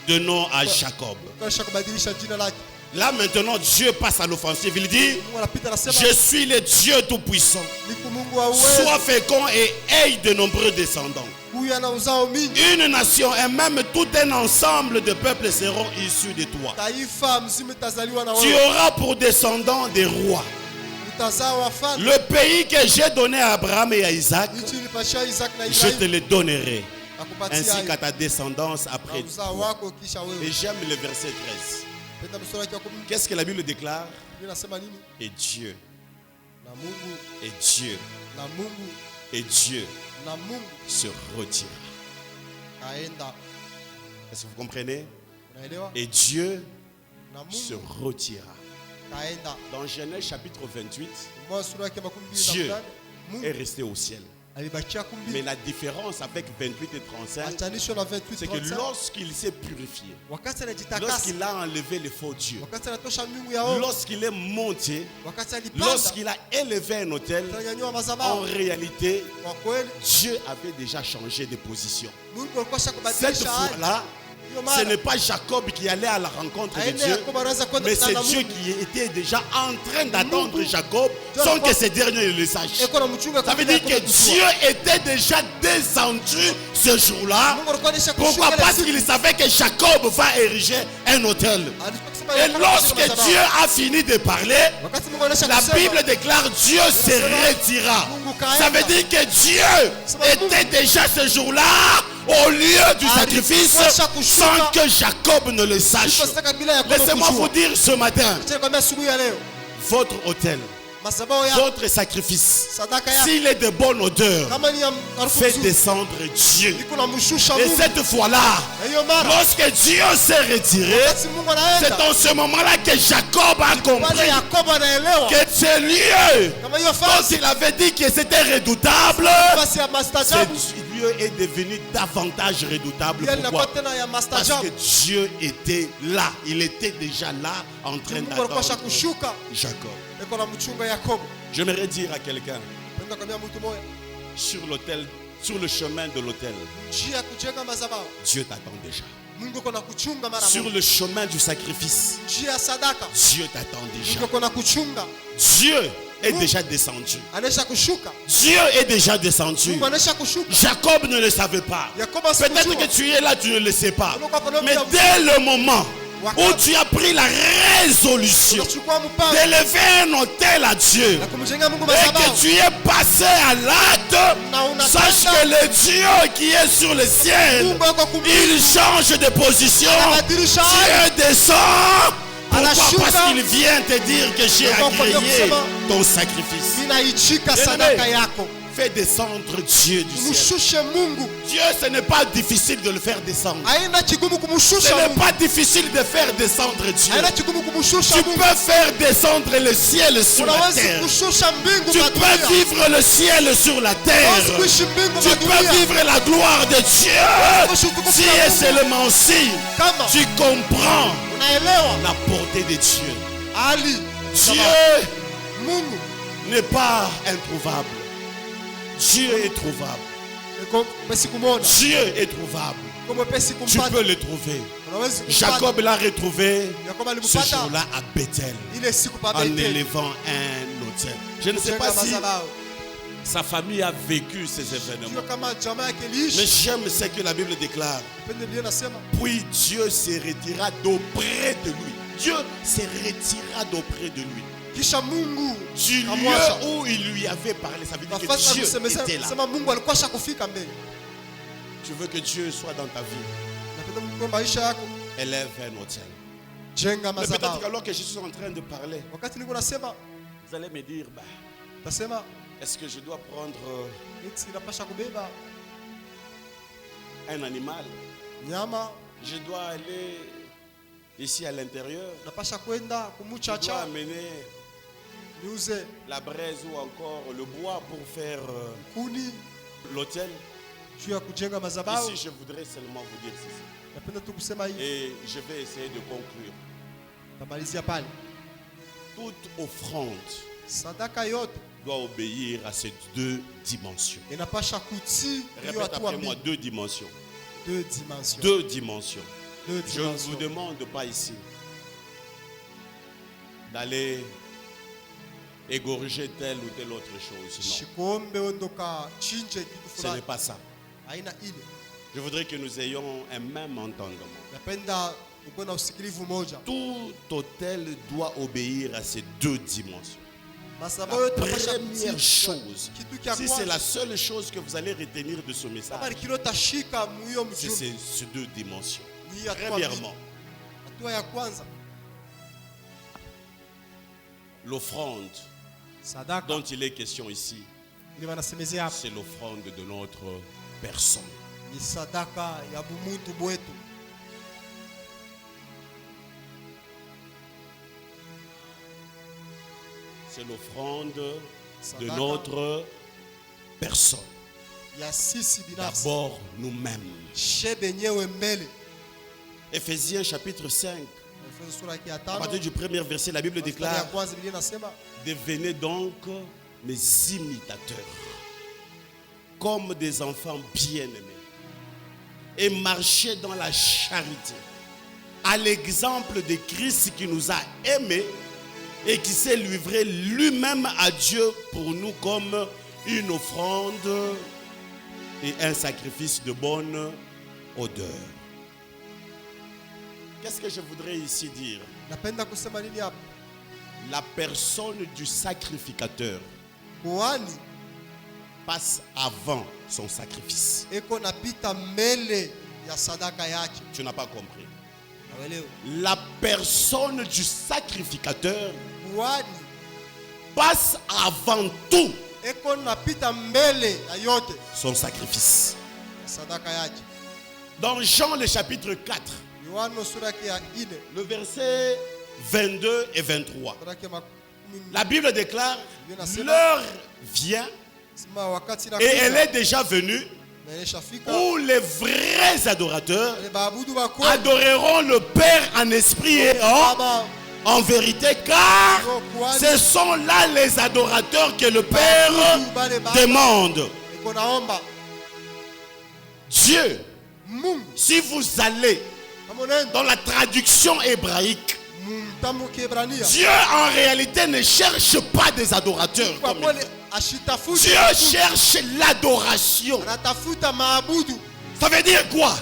Speaker 1: de nom à Jacob.
Speaker 2: Kasha kubadilisha jina lake.
Speaker 1: Là maintenant Dieu passe à l'offensive. Il dit,
Speaker 2: Mungu anapita anasema
Speaker 1: je suis le Dieu Tout-Puissant.
Speaker 2: niko Mungu wa uwezo.
Speaker 1: Sois fécond et aie de nombreux descendants.
Speaker 2: Huyu ana uzao mingi.
Speaker 1: Une nation et même tout un ensemble de peuples seront issus de toi.
Speaker 2: Taifa mzima itazaliwa na
Speaker 1: Tu
Speaker 2: wewe.
Speaker 1: auras pour descendants des rois.
Speaker 2: Utazaa wafalme.
Speaker 1: Le pays que j'ai donné à Abraham et à Isaac,
Speaker 2: Nchi ilipashia Isaac na
Speaker 1: je te
Speaker 2: Ibrahim.
Speaker 1: le donnerai,
Speaker 2: Akupatia
Speaker 1: ainsi
Speaker 2: hayo.
Speaker 1: qu'à ta descendance
Speaker 2: Na
Speaker 1: après
Speaker 2: uzao
Speaker 1: toi.
Speaker 2: wako kisha
Speaker 1: Et
Speaker 2: wewe.
Speaker 1: j'aime le verset 13.
Speaker 2: Penda mstari wake wa 10.
Speaker 1: Qu'est-ce que la Bible déclare?
Speaker 2: Biblia inasema nini?
Speaker 1: Et Dieu,
Speaker 2: Na Mungu,
Speaker 1: et Dieu,
Speaker 2: na Mungu,
Speaker 1: et Dieu
Speaker 2: na Mungu
Speaker 1: se retira.
Speaker 2: kaenda.
Speaker 1: Est-ce que vous comprenez?
Speaker 2: Unaelewa?
Speaker 1: Et Dieu
Speaker 2: Na
Speaker 1: se
Speaker 2: Mungu
Speaker 1: retira.
Speaker 2: kaenda.
Speaker 1: Dans Genèse chapitre 28,
Speaker 2: Mwa sura yake makumi mbili na
Speaker 1: Dieu
Speaker 2: mnane.
Speaker 1: est
Speaker 2: Mungu
Speaker 1: resté au ciel.
Speaker 2: alibakia
Speaker 1: Mais
Speaker 2: kumbili.
Speaker 1: la différence avec 28 et 35,
Speaker 2: Achanisho na 28
Speaker 1: c'est que
Speaker 2: 35.
Speaker 1: lorsqu'il s'est purifié,
Speaker 2: Wakati anajitakasa,
Speaker 1: lorsqu'il a enlevé les faux dieux,
Speaker 2: wakati anatosha miungu ya ovyo,
Speaker 1: lorsqu'il est monté,
Speaker 2: wakati alipanda,
Speaker 1: lorsqu'il a élevé un autel,
Speaker 2: ananyanyua
Speaker 1: en
Speaker 2: madhabahu.
Speaker 1: réalité,
Speaker 2: Kwa kweli
Speaker 1: Dieu avait déjà changé de position.
Speaker 2: Mungu alikuwa
Speaker 1: Cette
Speaker 2: shakubadilisha hali.
Speaker 1: fois-là,
Speaker 2: Hiyo
Speaker 1: ce
Speaker 2: mara
Speaker 1: n'est pas Jacob qui allait à la rencontre de
Speaker 2: aende
Speaker 1: Dieu,
Speaker 2: Yakobo anaweza kwenda
Speaker 1: mais
Speaker 2: kukutana
Speaker 1: c'est
Speaker 2: na
Speaker 1: Dieu
Speaker 2: Mungu.
Speaker 1: qui était déjà en train d'attendre
Speaker 2: Mungu.
Speaker 1: Jacob sans que ce dernier le sache.
Speaker 2: Eko na mchunga
Speaker 1: Ça veut
Speaker 2: kabla
Speaker 1: dire que
Speaker 2: ya kujua.
Speaker 1: Dieu était déjà descendu ce jour-là.
Speaker 2: Mungu alikuwa anaisha
Speaker 1: Pourquoi?
Speaker 2: kushuka ile
Speaker 1: Parce
Speaker 2: siku.
Speaker 1: qu'il savait que Jacob va ériger un autel.
Speaker 2: Alikuwa akisema
Speaker 1: Et
Speaker 2: Yakobo
Speaker 1: lorsque
Speaker 2: anasema
Speaker 1: Dieu
Speaker 2: madhabahu.
Speaker 1: a fini de parler,
Speaker 2: Wakati Mungu anaisha
Speaker 1: la
Speaker 2: kusema,
Speaker 1: Bible déclare Dieu se retira. Ça veut dire que Dieu était déjà ce jour-là au lieu du sacrifice sans que Jacob ne le sache.
Speaker 2: sipasitaka bila Yakobo
Speaker 1: Laissez-moi vous
Speaker 2: kujua.
Speaker 1: dire ce matin,
Speaker 2: Acha nikwambie asubuhi ya leo,
Speaker 1: votre autel,
Speaker 2: madhabahu ya
Speaker 1: votre sacrifice,
Speaker 2: sadaka yako
Speaker 1: s'il est de bonne odeur,
Speaker 2: kama ni ya harufu
Speaker 1: fait
Speaker 2: nzuri,
Speaker 1: descendre Dieu.
Speaker 2: iko na mshusha
Speaker 1: Et
Speaker 2: Mungu.
Speaker 1: cette fois-là,
Speaker 2: Na hiyo mara
Speaker 1: lorsque Dieu s'est retiré,
Speaker 2: wakati Mungu
Speaker 1: c'est
Speaker 2: anaenda,
Speaker 1: en ce moment-là que Jacob a
Speaker 2: pale
Speaker 1: compris
Speaker 2: Yakobo anaelewa
Speaker 1: que ce lieu
Speaker 2: kama hiyo
Speaker 1: dont
Speaker 2: fasi
Speaker 1: il avait dit que c'était redoutable,
Speaker 2: fasi ya mastajabu
Speaker 1: ce lieu est devenu davantage redoutable.
Speaker 2: ile inakuwa
Speaker 1: Pourquoi?
Speaker 2: tena ya
Speaker 1: Parce que
Speaker 2: mastajabu.
Speaker 1: Dieu était là. Il était déjà là en train
Speaker 2: Mungu alikuwa
Speaker 1: d'attendre
Speaker 2: shakushuka,
Speaker 1: Jacob.
Speaker 2: iko na mchunga Yakobo.
Speaker 1: J'aimerais dire à quelqu'un,
Speaker 2: Nenda kwambia mtu moja,
Speaker 1: sur l'autel, sur le chemin de l'autel,
Speaker 2: njia ya kujenga madhabahu
Speaker 1: Dieu t'attend déjà.
Speaker 2: Mungu iko na kuchunga mara
Speaker 1: Sur
Speaker 2: moja.
Speaker 1: le chemin du sacrifice,
Speaker 2: Njia ya sadaka
Speaker 1: Dieu t'attend déjà.
Speaker 2: Mungu iko na kuchunga,
Speaker 1: Dieu est déjà descendu.
Speaker 2: anaisha kushuka.
Speaker 1: Dieu est déjà descendu.
Speaker 2: Mungu anaisha kushuka.
Speaker 1: Jacob ne le savait pas.
Speaker 2: Yakobo
Speaker 1: Peut-être
Speaker 2: asikujua.
Speaker 1: que tu es là, tu ne le sais pas. Mais dès le moment où tu as pris la résolution
Speaker 2: Unachukua mpango
Speaker 1: d'élever un autel à Dieu
Speaker 2: na kumjenga Mungu
Speaker 1: et que
Speaker 2: madhabahu
Speaker 1: tu es passé à l'acte,
Speaker 2: na unatenda,
Speaker 1: sache que le Dieu qui est sur le ciel,
Speaker 2: Mungu ako kumbili,
Speaker 1: il change de position.
Speaker 2: anabadilisha hali.
Speaker 1: Dieu descend. Pourquoi?
Speaker 2: Anashuka.
Speaker 1: Parce qu'il vient te dire que j'ai
Speaker 2: Mungu
Speaker 1: agréé
Speaker 2: kusema,
Speaker 1: ton sacrifice.
Speaker 2: ninaichika
Speaker 1: Bien-aimé.
Speaker 2: sadaka yako.
Speaker 1: fait descendre Dieu du ciel.
Speaker 2: Mshushe Mungu.
Speaker 1: Dieu, ce n'est pas difficile de le faire descendre.
Speaker 2: Haina kigumu
Speaker 1: Ce
Speaker 2: kumshusha
Speaker 1: n'est
Speaker 2: Mungu.
Speaker 1: pas difficile de faire descendre Dieu.
Speaker 2: Haina kigumu kumshusha
Speaker 1: Tu
Speaker 2: Mungu.
Speaker 1: peux faire descendre le ciel sur la
Speaker 2: Unaweza
Speaker 1: terre.
Speaker 2: kushusha mbingu
Speaker 1: Tu
Speaker 2: na
Speaker 1: peux
Speaker 2: dunia.
Speaker 1: vivre le ciel sur la terre.
Speaker 2: Unaweza kuishi mbingu
Speaker 1: Tu
Speaker 2: na
Speaker 1: peux
Speaker 2: dunia.
Speaker 1: vivre la gloire de Dieu. Si et seulement si
Speaker 2: Kama
Speaker 1: tu comprends
Speaker 2: unaelewa
Speaker 1: la portée de Dieu.
Speaker 2: hali
Speaker 1: Dieu
Speaker 2: Mungu
Speaker 1: n'est pas introuvable. Dieu est trouvable.
Speaker 2: iko pesi kumona.
Speaker 1: Dieu est trouvable.
Speaker 2: Kama pesi
Speaker 1: Tu
Speaker 2: kumpata.
Speaker 1: peux le trouver.
Speaker 2: Unaweza kumpata.
Speaker 1: Jacob l'a retrouvé
Speaker 2: Yakobo
Speaker 1: ce
Speaker 2: alimpata
Speaker 1: jour-là à Bethel
Speaker 2: ile siku pa
Speaker 1: en
Speaker 2: Bethel.
Speaker 1: élevant un autel. Je ne sais
Speaker 2: Kujenga
Speaker 1: pas si
Speaker 2: madhabahu.
Speaker 1: sa famille a vécu ces événements.
Speaker 2: Sio kama jamaa yake
Speaker 1: Mais
Speaker 2: iliishi.
Speaker 1: j'aime ce que la Bible déclare.
Speaker 2: Pende Biblia nasema
Speaker 1: Puis Dieu se retira d'auprès de lui. Dieu se retira d'auprès de lui.
Speaker 2: kisha Mungu
Speaker 1: Du
Speaker 2: kamwacha.
Speaker 1: lieu où il lui avait parlé. Ça veut dire
Speaker 2: Nafasi
Speaker 1: que Dieu
Speaker 2: akusemeza
Speaker 1: était là.
Speaker 2: sema Mungu alikuwa shakufika mbele.
Speaker 1: Tu veux que Dieu soit dans ta vie.
Speaker 2: Napenda Mungu kwa maisha yako.
Speaker 1: Élève un autel.
Speaker 2: Jenga
Speaker 1: Mais peut-être
Speaker 2: madhabahu.
Speaker 1: qu'alors que je suis en train de parler,
Speaker 2: Wakati niko nasema
Speaker 1: vous allez me dire, bah,
Speaker 2: nasema
Speaker 1: est-ce que je dois prendre
Speaker 2: eti napasha kubeba
Speaker 1: un animal?
Speaker 2: nyama,
Speaker 1: Je dois aller ici à l'intérieur.
Speaker 2: napasha kwenda
Speaker 1: Je dois
Speaker 2: kumuchacha
Speaker 1: amener
Speaker 2: niuze
Speaker 1: la braise ou encore le bois pour faire
Speaker 2: kuni
Speaker 1: l'autel.
Speaker 2: juu ya kujenga madhabahu.
Speaker 1: Ici, je voudrais seulement vous dire ceci.
Speaker 2: Napenda tu kusema hivi,
Speaker 1: Et je vais essayer de conclure.
Speaker 2: tamalizia pale.
Speaker 1: Toute offrande
Speaker 2: Sadaka yote
Speaker 1: doit obéir à ces deux dimensions.
Speaker 2: inapasha kutii hiyo
Speaker 1: Répète
Speaker 2: hatua
Speaker 1: après moi,
Speaker 2: mbili.
Speaker 1: deux dimensions.
Speaker 2: Deux dimensions.
Speaker 1: Deux dimensions.
Speaker 2: Deux
Speaker 1: Je ne vous
Speaker 2: dimensions.
Speaker 1: demande pas ici d'aller égorger telle ou telle autre chose. Non,
Speaker 2: Shikombe ondoka chinje kitu
Speaker 1: ce n'est
Speaker 2: fulani.
Speaker 1: pas ça.
Speaker 2: Haina ile.
Speaker 1: Je voudrais que nous ayons un même entendement.
Speaker 2: Napenda uko na usikilivu moja.
Speaker 1: Tout autel doit obéir à ces deux dimensions.
Speaker 2: Madhabahu
Speaker 1: La
Speaker 2: yote inapasha
Speaker 1: première
Speaker 2: kutii.
Speaker 1: chose,
Speaker 2: Kitu kia
Speaker 1: si c'est la
Speaker 2: kwanza
Speaker 1: seule chose que vous allez retenir de ce
Speaker 2: kama
Speaker 1: message,
Speaker 2: ni kilo tashika muyo
Speaker 1: c'est
Speaker 2: mjumbe.
Speaker 1: ces deux dimensions.
Speaker 2: Ni hatua mbili.
Speaker 1: Premièrement,
Speaker 2: Hatua ya kwanza
Speaker 1: l'offrande
Speaker 2: sadaka
Speaker 1: dont il est question ici,
Speaker 2: ile wanasemezea hapa
Speaker 1: c'est l'offrande de notre personne.
Speaker 2: ni sadaka ya bumuntu bwetu.
Speaker 1: C'est l'offrande de
Speaker 2: Sadaka
Speaker 1: notre personne.
Speaker 2: ya sisi binafsi.
Speaker 1: D'abord nous-mêmes.
Speaker 2: Shebe nyewe mbele.
Speaker 1: Éphésiens chapitre 5,
Speaker 2: Efeso sura yake ya
Speaker 1: à
Speaker 2: 5.
Speaker 1: partir du premier verset, la Bible
Speaker 2: Ya
Speaker 1: déclare:
Speaker 2: kwanza Biblia inasema
Speaker 1: devenez donc mes imitateurs, comme des enfants bien-aimés, et marchez dans la charité, à l'exemple de Christ qui nous a aimés et qui s'est livré lui-même à Dieu pour nous comme une offrande et un sacrifice de bonne odeur. Qu'est-ce que je voudrais ici dire?
Speaker 2: napenda kusema nini hapa?
Speaker 1: La personne du sacrificateur
Speaker 2: Kuhani
Speaker 1: passe avant son sacrifice.
Speaker 2: eko napita mbele ya sadaka yake.
Speaker 1: Tu n'as pas compris.
Speaker 2: Naelewa.
Speaker 1: La personne du sacrificateur
Speaker 2: Kuhani
Speaker 1: passe avant tout
Speaker 2: eko napita mbele ya yote
Speaker 1: son sacrifice.
Speaker 2: ya sadaka yake.
Speaker 1: Dans Jean le chapitre 4,
Speaker 2: Yohana sura yake ya 4
Speaker 1: le verset 22 et 23,
Speaker 2: sura yake
Speaker 1: la Bible déclare: l'heure vient
Speaker 2: sema wakati
Speaker 1: et elle est déjà venue
Speaker 2: na ilishafika
Speaker 1: où les vrais adorateurs
Speaker 2: wale baabudu wa kweli
Speaker 1: adoreront le Père en esprit et
Speaker 2: Baba
Speaker 1: en vérité, car ce sont là les adorateurs que le Père demande.
Speaker 2: eko naomba
Speaker 1: Dieu,
Speaker 2: Mungu
Speaker 1: si vous allez
Speaker 2: kama unaenda
Speaker 1: dans la traduction hébraïque,
Speaker 2: mtambo Kiebrania
Speaker 1: Dieu en réalité ne cherche pas des adorateurs.
Speaker 2: kwa
Speaker 1: Comme
Speaker 2: kweli
Speaker 1: il
Speaker 2: ashitafuti
Speaker 1: dit. Dieu cherche l'adoration.
Speaker 2: anatafuta maabudu.
Speaker 1: Ça veut dire quoi?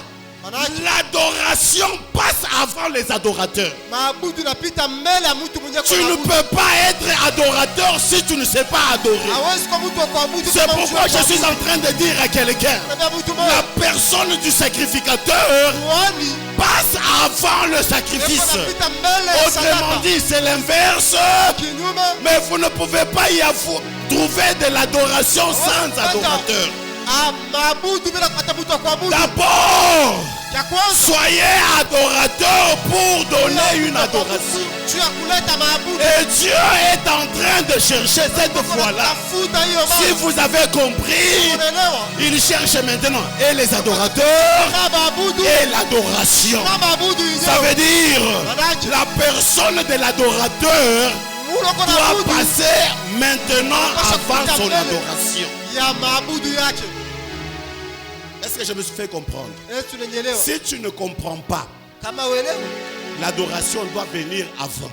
Speaker 2: Manake
Speaker 1: L'adoration passe avant les adorateurs.
Speaker 2: maabudu napita mbele ya mtu mwenye
Speaker 1: Tu ne peux pas être adorateur si tu ne sais pas adorer.
Speaker 2: hawezi kwa mtu wa kuabudu.
Speaker 1: C'est pourquoi je suis en train de dire à quelqu'un, la personne du sacrificateur
Speaker 2: Kuhani
Speaker 1: passe avant le sacrifice.
Speaker 2: Inapita mbele ya
Speaker 1: Autrement
Speaker 2: sadaka.
Speaker 1: dit, c'est l'inverse.
Speaker 2: Kinyume,
Speaker 1: Mais vous ne pouvez pas y trouver de l'adoration sans adorateur.
Speaker 2: maabudu bila kupata mtu wa kuabudu.
Speaker 1: D'abord,
Speaker 2: Cha kwanza,
Speaker 1: soyez adorateur pour donner une adoration.
Speaker 2: juu ya kuleta maabudu.
Speaker 1: Et Dieu est en train de chercher cette fois-là.
Speaker 2: Tafuta hiyo
Speaker 1: Si
Speaker 2: mambo.
Speaker 1: vous avez compris,
Speaker 2: Unaelewa?
Speaker 1: il cherche maintenant et les adorateurs
Speaker 2: Na maabudu,
Speaker 1: et l'adoration.
Speaker 2: na maabudu
Speaker 1: Ça
Speaker 2: yenyewe.
Speaker 1: veut dire la personne de l'adorateur
Speaker 2: Uloko na
Speaker 1: doit
Speaker 2: maabudu
Speaker 1: passer maintenant avant son adoration.
Speaker 2: ya maabudu yake.
Speaker 1: Est-ce que je me suis fait comprendre?
Speaker 2: Tunanyelewa.
Speaker 1: Si tu ne comprends pas,
Speaker 2: Kama uelewa,
Speaker 1: l'adoration doit venir avant.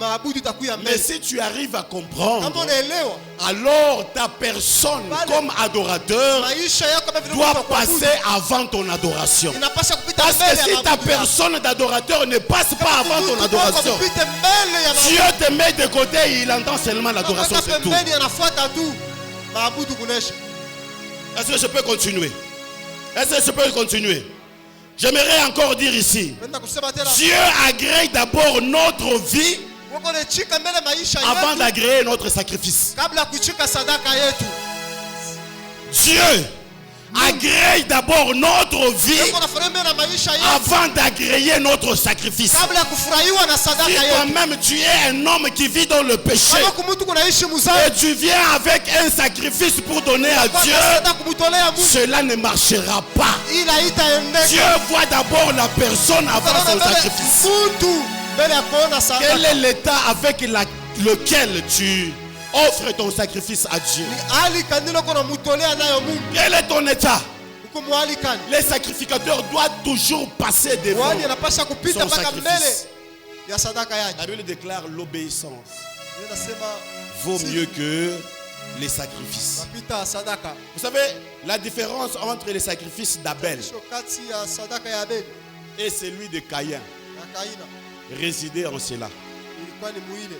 Speaker 2: maabudu itakuya
Speaker 1: Mais
Speaker 2: mbele.
Speaker 1: si tu arrives à
Speaker 2: Kama
Speaker 1: comprendre,
Speaker 2: unaelewa,
Speaker 1: alors ta personne comme adorateur
Speaker 2: maisha yako kama vile
Speaker 1: doit
Speaker 2: mtu wa kuabudu,
Speaker 1: passer avant ton adoration.
Speaker 2: inapaswa kupita
Speaker 1: Parce
Speaker 2: mbele
Speaker 1: que
Speaker 2: ya
Speaker 1: si ta
Speaker 2: maabudu yako.
Speaker 1: personne d'adorateur ne passe pas avant ton adoration,
Speaker 2: Kupite mbele ya maabudu.
Speaker 1: Dieu te met de côté et il entend seulement l'adoration,
Speaker 2: Kama
Speaker 1: c'est tout.
Speaker 2: pembeni anafuata tu maabudu kunesha.
Speaker 1: Est-ce que je peux continuer? Est-ce que je peux continuer? J'aimerais encore dire ici,
Speaker 2: Nenda kusema tena,
Speaker 1: Dieu agrée d'abord notre vie
Speaker 2: wako nechika mbele maisha
Speaker 1: avant
Speaker 2: yetu
Speaker 1: d'agréer notre sacrifice.
Speaker 2: kabla ya kuchika sadaka yetu.
Speaker 1: Dieu agrée d'abord notre vie
Speaker 2: Wako nafurahia mbele na maisha yetu
Speaker 1: avant d'agréer notre sacrifice.
Speaker 2: kabla ya kufurahiwa na sadaka
Speaker 1: Si
Speaker 2: yetu.
Speaker 1: toi-même tu es un homme qui vit dans le péché
Speaker 2: Kama kumtu kunaishi
Speaker 1: et
Speaker 2: muzani,
Speaker 1: tu viens avec un sacrifice pour donner à
Speaker 2: kwa
Speaker 1: Dieu,
Speaker 2: sadaka kumtolea Mungu,
Speaker 1: cela ne marchera pas.
Speaker 2: ila itaendeka.
Speaker 1: Dieu voit d'abord la personne avant son sacrifice.
Speaker 2: Mtu mbele ya kuona sadaka.
Speaker 1: Quel est l'état avec lequel tu offres ton sacrifice à Dieu?
Speaker 2: Hali kanilo kuna mutolea nayo Mungu.
Speaker 1: Quel est ton état?
Speaker 2: Uko mwali kani.
Speaker 1: Les sacrificateurs doivent toujours passer devant
Speaker 2: Wani anapasha kupita
Speaker 1: son
Speaker 2: mpaka mbele
Speaker 1: sacrifice.
Speaker 2: ya sadaka yake.
Speaker 1: La Bible déclare l'obéissance
Speaker 2: Yeye anasema
Speaker 1: vaut
Speaker 2: si
Speaker 1: mieux que les sacrifices.
Speaker 2: napita sadaka.
Speaker 1: Vous savez, la différence entre les sacrifices d'Abel
Speaker 2: Sio kati ya sadaka ya Abeli
Speaker 1: et celui de Caïn
Speaker 2: na Kaina.
Speaker 1: résidait en cela.
Speaker 2: Ilikuwa ni muile.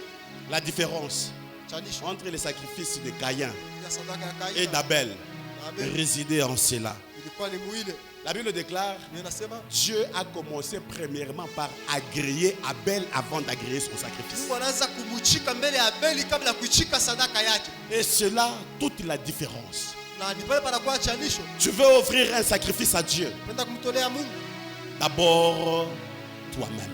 Speaker 1: La différence
Speaker 2: Chanisho
Speaker 1: entre les sacrifices de Caïn
Speaker 2: ya sadaka ya
Speaker 1: et
Speaker 2: Kaina.
Speaker 1: d'Abel
Speaker 2: na Abeli
Speaker 1: résidait en cela.
Speaker 2: ilikuwa ni muile.
Speaker 1: La Bible déclare,
Speaker 2: Yeye anasema
Speaker 1: Dieu a commencé premièrement par agréer Abel avant d'agréer son sacrifice.
Speaker 2: Mungu anaanza kumuchika mbele ya Abeli kabla ya kuchika sadaka yake.
Speaker 1: Et c'est là toute la différence.
Speaker 2: Na ni pale panakuwa chanisho.
Speaker 1: Tu veux offrir un sacrifice à Dieu,
Speaker 2: Penda kumtolea Mungu
Speaker 1: d'abord toi-même.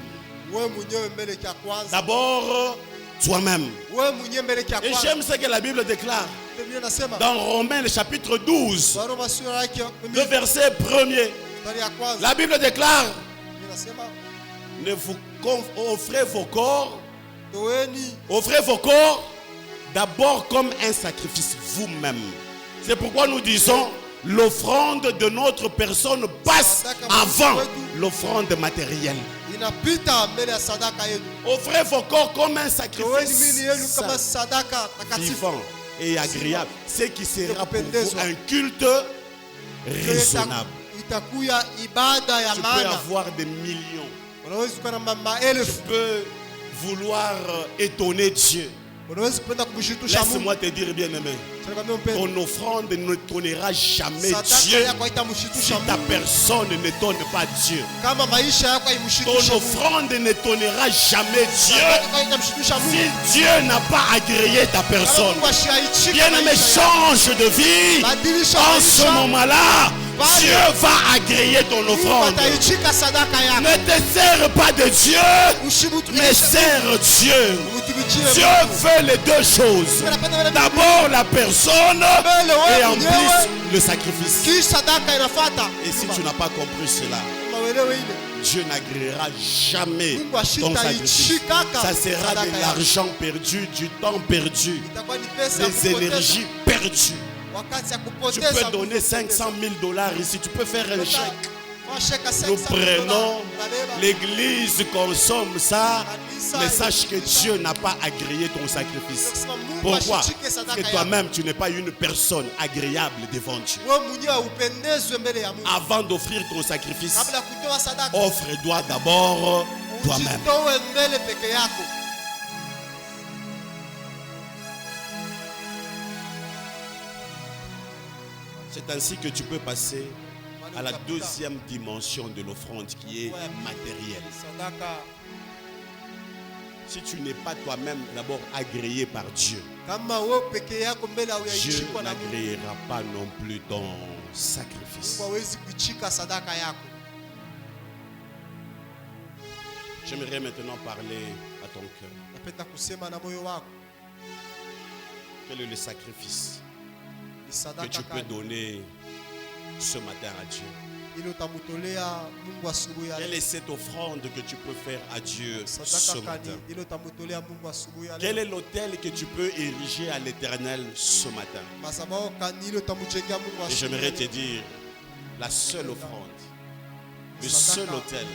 Speaker 2: wewe mwenyewe mbele kia kwanza.
Speaker 1: D'abord toi-même.
Speaker 2: Wewe mwenyewe mbele kia
Speaker 1: Et
Speaker 2: kwanza.
Speaker 1: j'aime ce que la Bible déclare
Speaker 2: Biblia inasema
Speaker 1: dans Romains le chapitre 12,
Speaker 2: Waroma sura yake
Speaker 1: le verset 1er.
Speaker 2: mstari ya kwanza.
Speaker 1: La Bible déclare,
Speaker 2: Biblia inasema
Speaker 1: ne vous offrez vos corps,
Speaker 2: toeni
Speaker 1: offrez vos corps d'abord comme un sacrifice vous-même. C'est pourquoi nous disons l'offrande de notre personne passe avant l'offrande matérielle.
Speaker 2: inapita mbele ya sadaka yetu.
Speaker 1: Offrez vos corps comme un
Speaker 2: Toeni mili yenu
Speaker 1: sacrifice
Speaker 2: kama sadaka takatifu.
Speaker 1: vivant et agréable, ce qui sera pour vous
Speaker 2: Kupendezwa.
Speaker 1: un culte raisonnable.
Speaker 2: Itakuya ibada ya
Speaker 1: Tu peux
Speaker 2: maana.
Speaker 1: avoir des millions.
Speaker 2: Unaweza kuwa na
Speaker 1: Tu
Speaker 2: maelfu.
Speaker 1: peux vouloir étonner Dieu.
Speaker 2: Unaweza kupenda kumshitusha Mungu.
Speaker 1: Laisse-moi te dire, bien-aimé,
Speaker 2: Tunakwambia mpendo.
Speaker 1: ton offrande ne t'honnera jamais
Speaker 2: Sadaka
Speaker 1: Dieu
Speaker 2: yako
Speaker 1: si
Speaker 2: haitamshitusha
Speaker 1: ta
Speaker 2: Mungu.
Speaker 1: personne ne t'honne pas Dieu.
Speaker 2: Kama maisha yako
Speaker 1: Ton
Speaker 2: haimshitushe Mungu.
Speaker 1: offrande ne t'honnera jamais Dieu
Speaker 2: Sadaka yako haitamshitusha
Speaker 1: si
Speaker 2: Mungu.
Speaker 1: Dieu n'a pas agréé ta
Speaker 2: Kama
Speaker 1: personne.
Speaker 2: Mungu ashaichika
Speaker 1: Bien-aimé,
Speaker 2: maisha yako.
Speaker 1: change de vie.
Speaker 2: Badilisha
Speaker 1: En ce
Speaker 2: maisha.
Speaker 1: moment-là, Dieu va agréer ton
Speaker 2: Mungu
Speaker 1: offrande.
Speaker 2: ataichika sadaka yako.
Speaker 1: Ne te sers pas de Dieu, mais
Speaker 2: Usimutumikie
Speaker 1: sers Dieu.
Speaker 2: Utumikie
Speaker 1: Dieu
Speaker 2: Mungu.
Speaker 1: veut les deux choses. D'abord la personne et en plus le sacrifice.
Speaker 2: Kisha sadaka inafuata.
Speaker 1: Et si tu n'as pas compris cela,
Speaker 2: Kama uelewe ile.
Speaker 1: Dieu n'agréera jamais
Speaker 2: Mungu
Speaker 1: ton
Speaker 2: ashita
Speaker 1: sacrifice.
Speaker 2: ichikaka
Speaker 1: Ça sera
Speaker 2: sadaka
Speaker 1: de
Speaker 2: yako.
Speaker 1: l'argent perdu, du temps perdu,
Speaker 2: Itakuwa ni pesa ya
Speaker 1: des
Speaker 2: kupoteza.
Speaker 1: énergies perdues.
Speaker 2: Wakati ya
Speaker 1: Tu
Speaker 2: kupoteza.
Speaker 1: peux donner 500 000 $ ici, tu peux faire un chèque. Nous
Speaker 2: Nous
Speaker 1: prenons, l'église consomme ça, mais sache que Dieu n'a pas agréé ton sacrifice. Pourquoi? Parce que toi-même, tu n'es pas une personne agréable devant Dieu. Avant d'offrir ton sacrifice, offre-toi d'abord toi-même. C'est ainsi que tu peux passer à la deuxième dimension de l'offrande qui est matérielle.
Speaker 2: sadaka
Speaker 1: Si tu n'es pas toi-même d'abord agréé par Dieu,
Speaker 2: kama wewe peke yako mbele
Speaker 1: Dieu
Speaker 2: hauyaishikwa na Mungu,
Speaker 1: n'agréera pas non plus ton sacrifice.
Speaker 2: Mungu hawezi kuichika sadaka yako.
Speaker 1: J'aimerais maintenant parler à ton cœur.
Speaker 2: Napenda kusema na moyo wako,
Speaker 1: Quel est le sacrifice
Speaker 2: ni
Speaker 1: que
Speaker 2: sadaka
Speaker 1: tu peux
Speaker 2: gani
Speaker 1: donner ce matin à Dieu?
Speaker 2: ile utamtolea Mungu asubuhi ya
Speaker 1: Quelle
Speaker 2: leo?
Speaker 1: est cette offrande que tu peux faire à Dieu ce
Speaker 2: Sadaka
Speaker 1: matin?
Speaker 2: gani ile utamtolea Mungu asubuhi ya
Speaker 1: Quel
Speaker 2: leo?
Speaker 1: est l'autel que tu peux ériger à l'Éternel ce matin?
Speaker 2: Madhabahu gani ile utamjengea Mungu
Speaker 1: Et
Speaker 2: asubuhi
Speaker 1: j'aimerais
Speaker 2: ya
Speaker 1: te
Speaker 2: leo?
Speaker 1: dire, la seule offrande, le
Speaker 2: Sadaka,
Speaker 1: seul autel,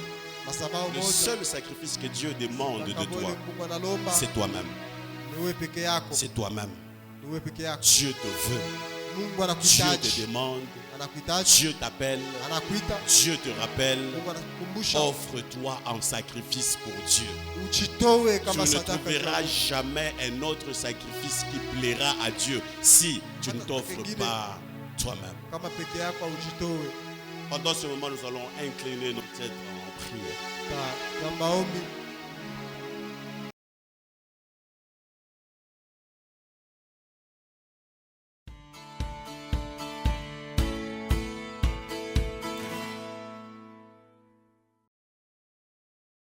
Speaker 2: madhabahu
Speaker 1: le
Speaker 2: moja,
Speaker 1: seul sacrifice que Dieu demande de
Speaker 2: sadaka moja
Speaker 1: toi,
Speaker 2: Mungu analomba
Speaker 1: c'est toi-même.
Speaker 2: ni wewe peke yako,
Speaker 1: C'est toi-même.
Speaker 2: ni wewe peke yako.
Speaker 1: Dieu te veut.
Speaker 2: Mungu
Speaker 1: Dieu te
Speaker 2: anakuhitaji,
Speaker 1: demande.
Speaker 2: anakuhitaji,
Speaker 1: Dieu t'appelle.
Speaker 2: anakuita,
Speaker 1: Dieu te rappelle.
Speaker 2: Mungu anakukumbusha
Speaker 1: Offre-toi en sacrifice pour Dieu.
Speaker 2: ujitoe
Speaker 1: Tu
Speaker 2: kama
Speaker 1: ne
Speaker 2: sadaka
Speaker 1: trouveras
Speaker 2: yako.
Speaker 1: jamais un autre sacrifice qui plaira à Dieu si tu ne t'offres pas toi-même.
Speaker 2: Kama peke yako ujitoe.
Speaker 1: Pendant ce moment, nous allons incliner nos têtes en prière.
Speaker 2: Kwa maombi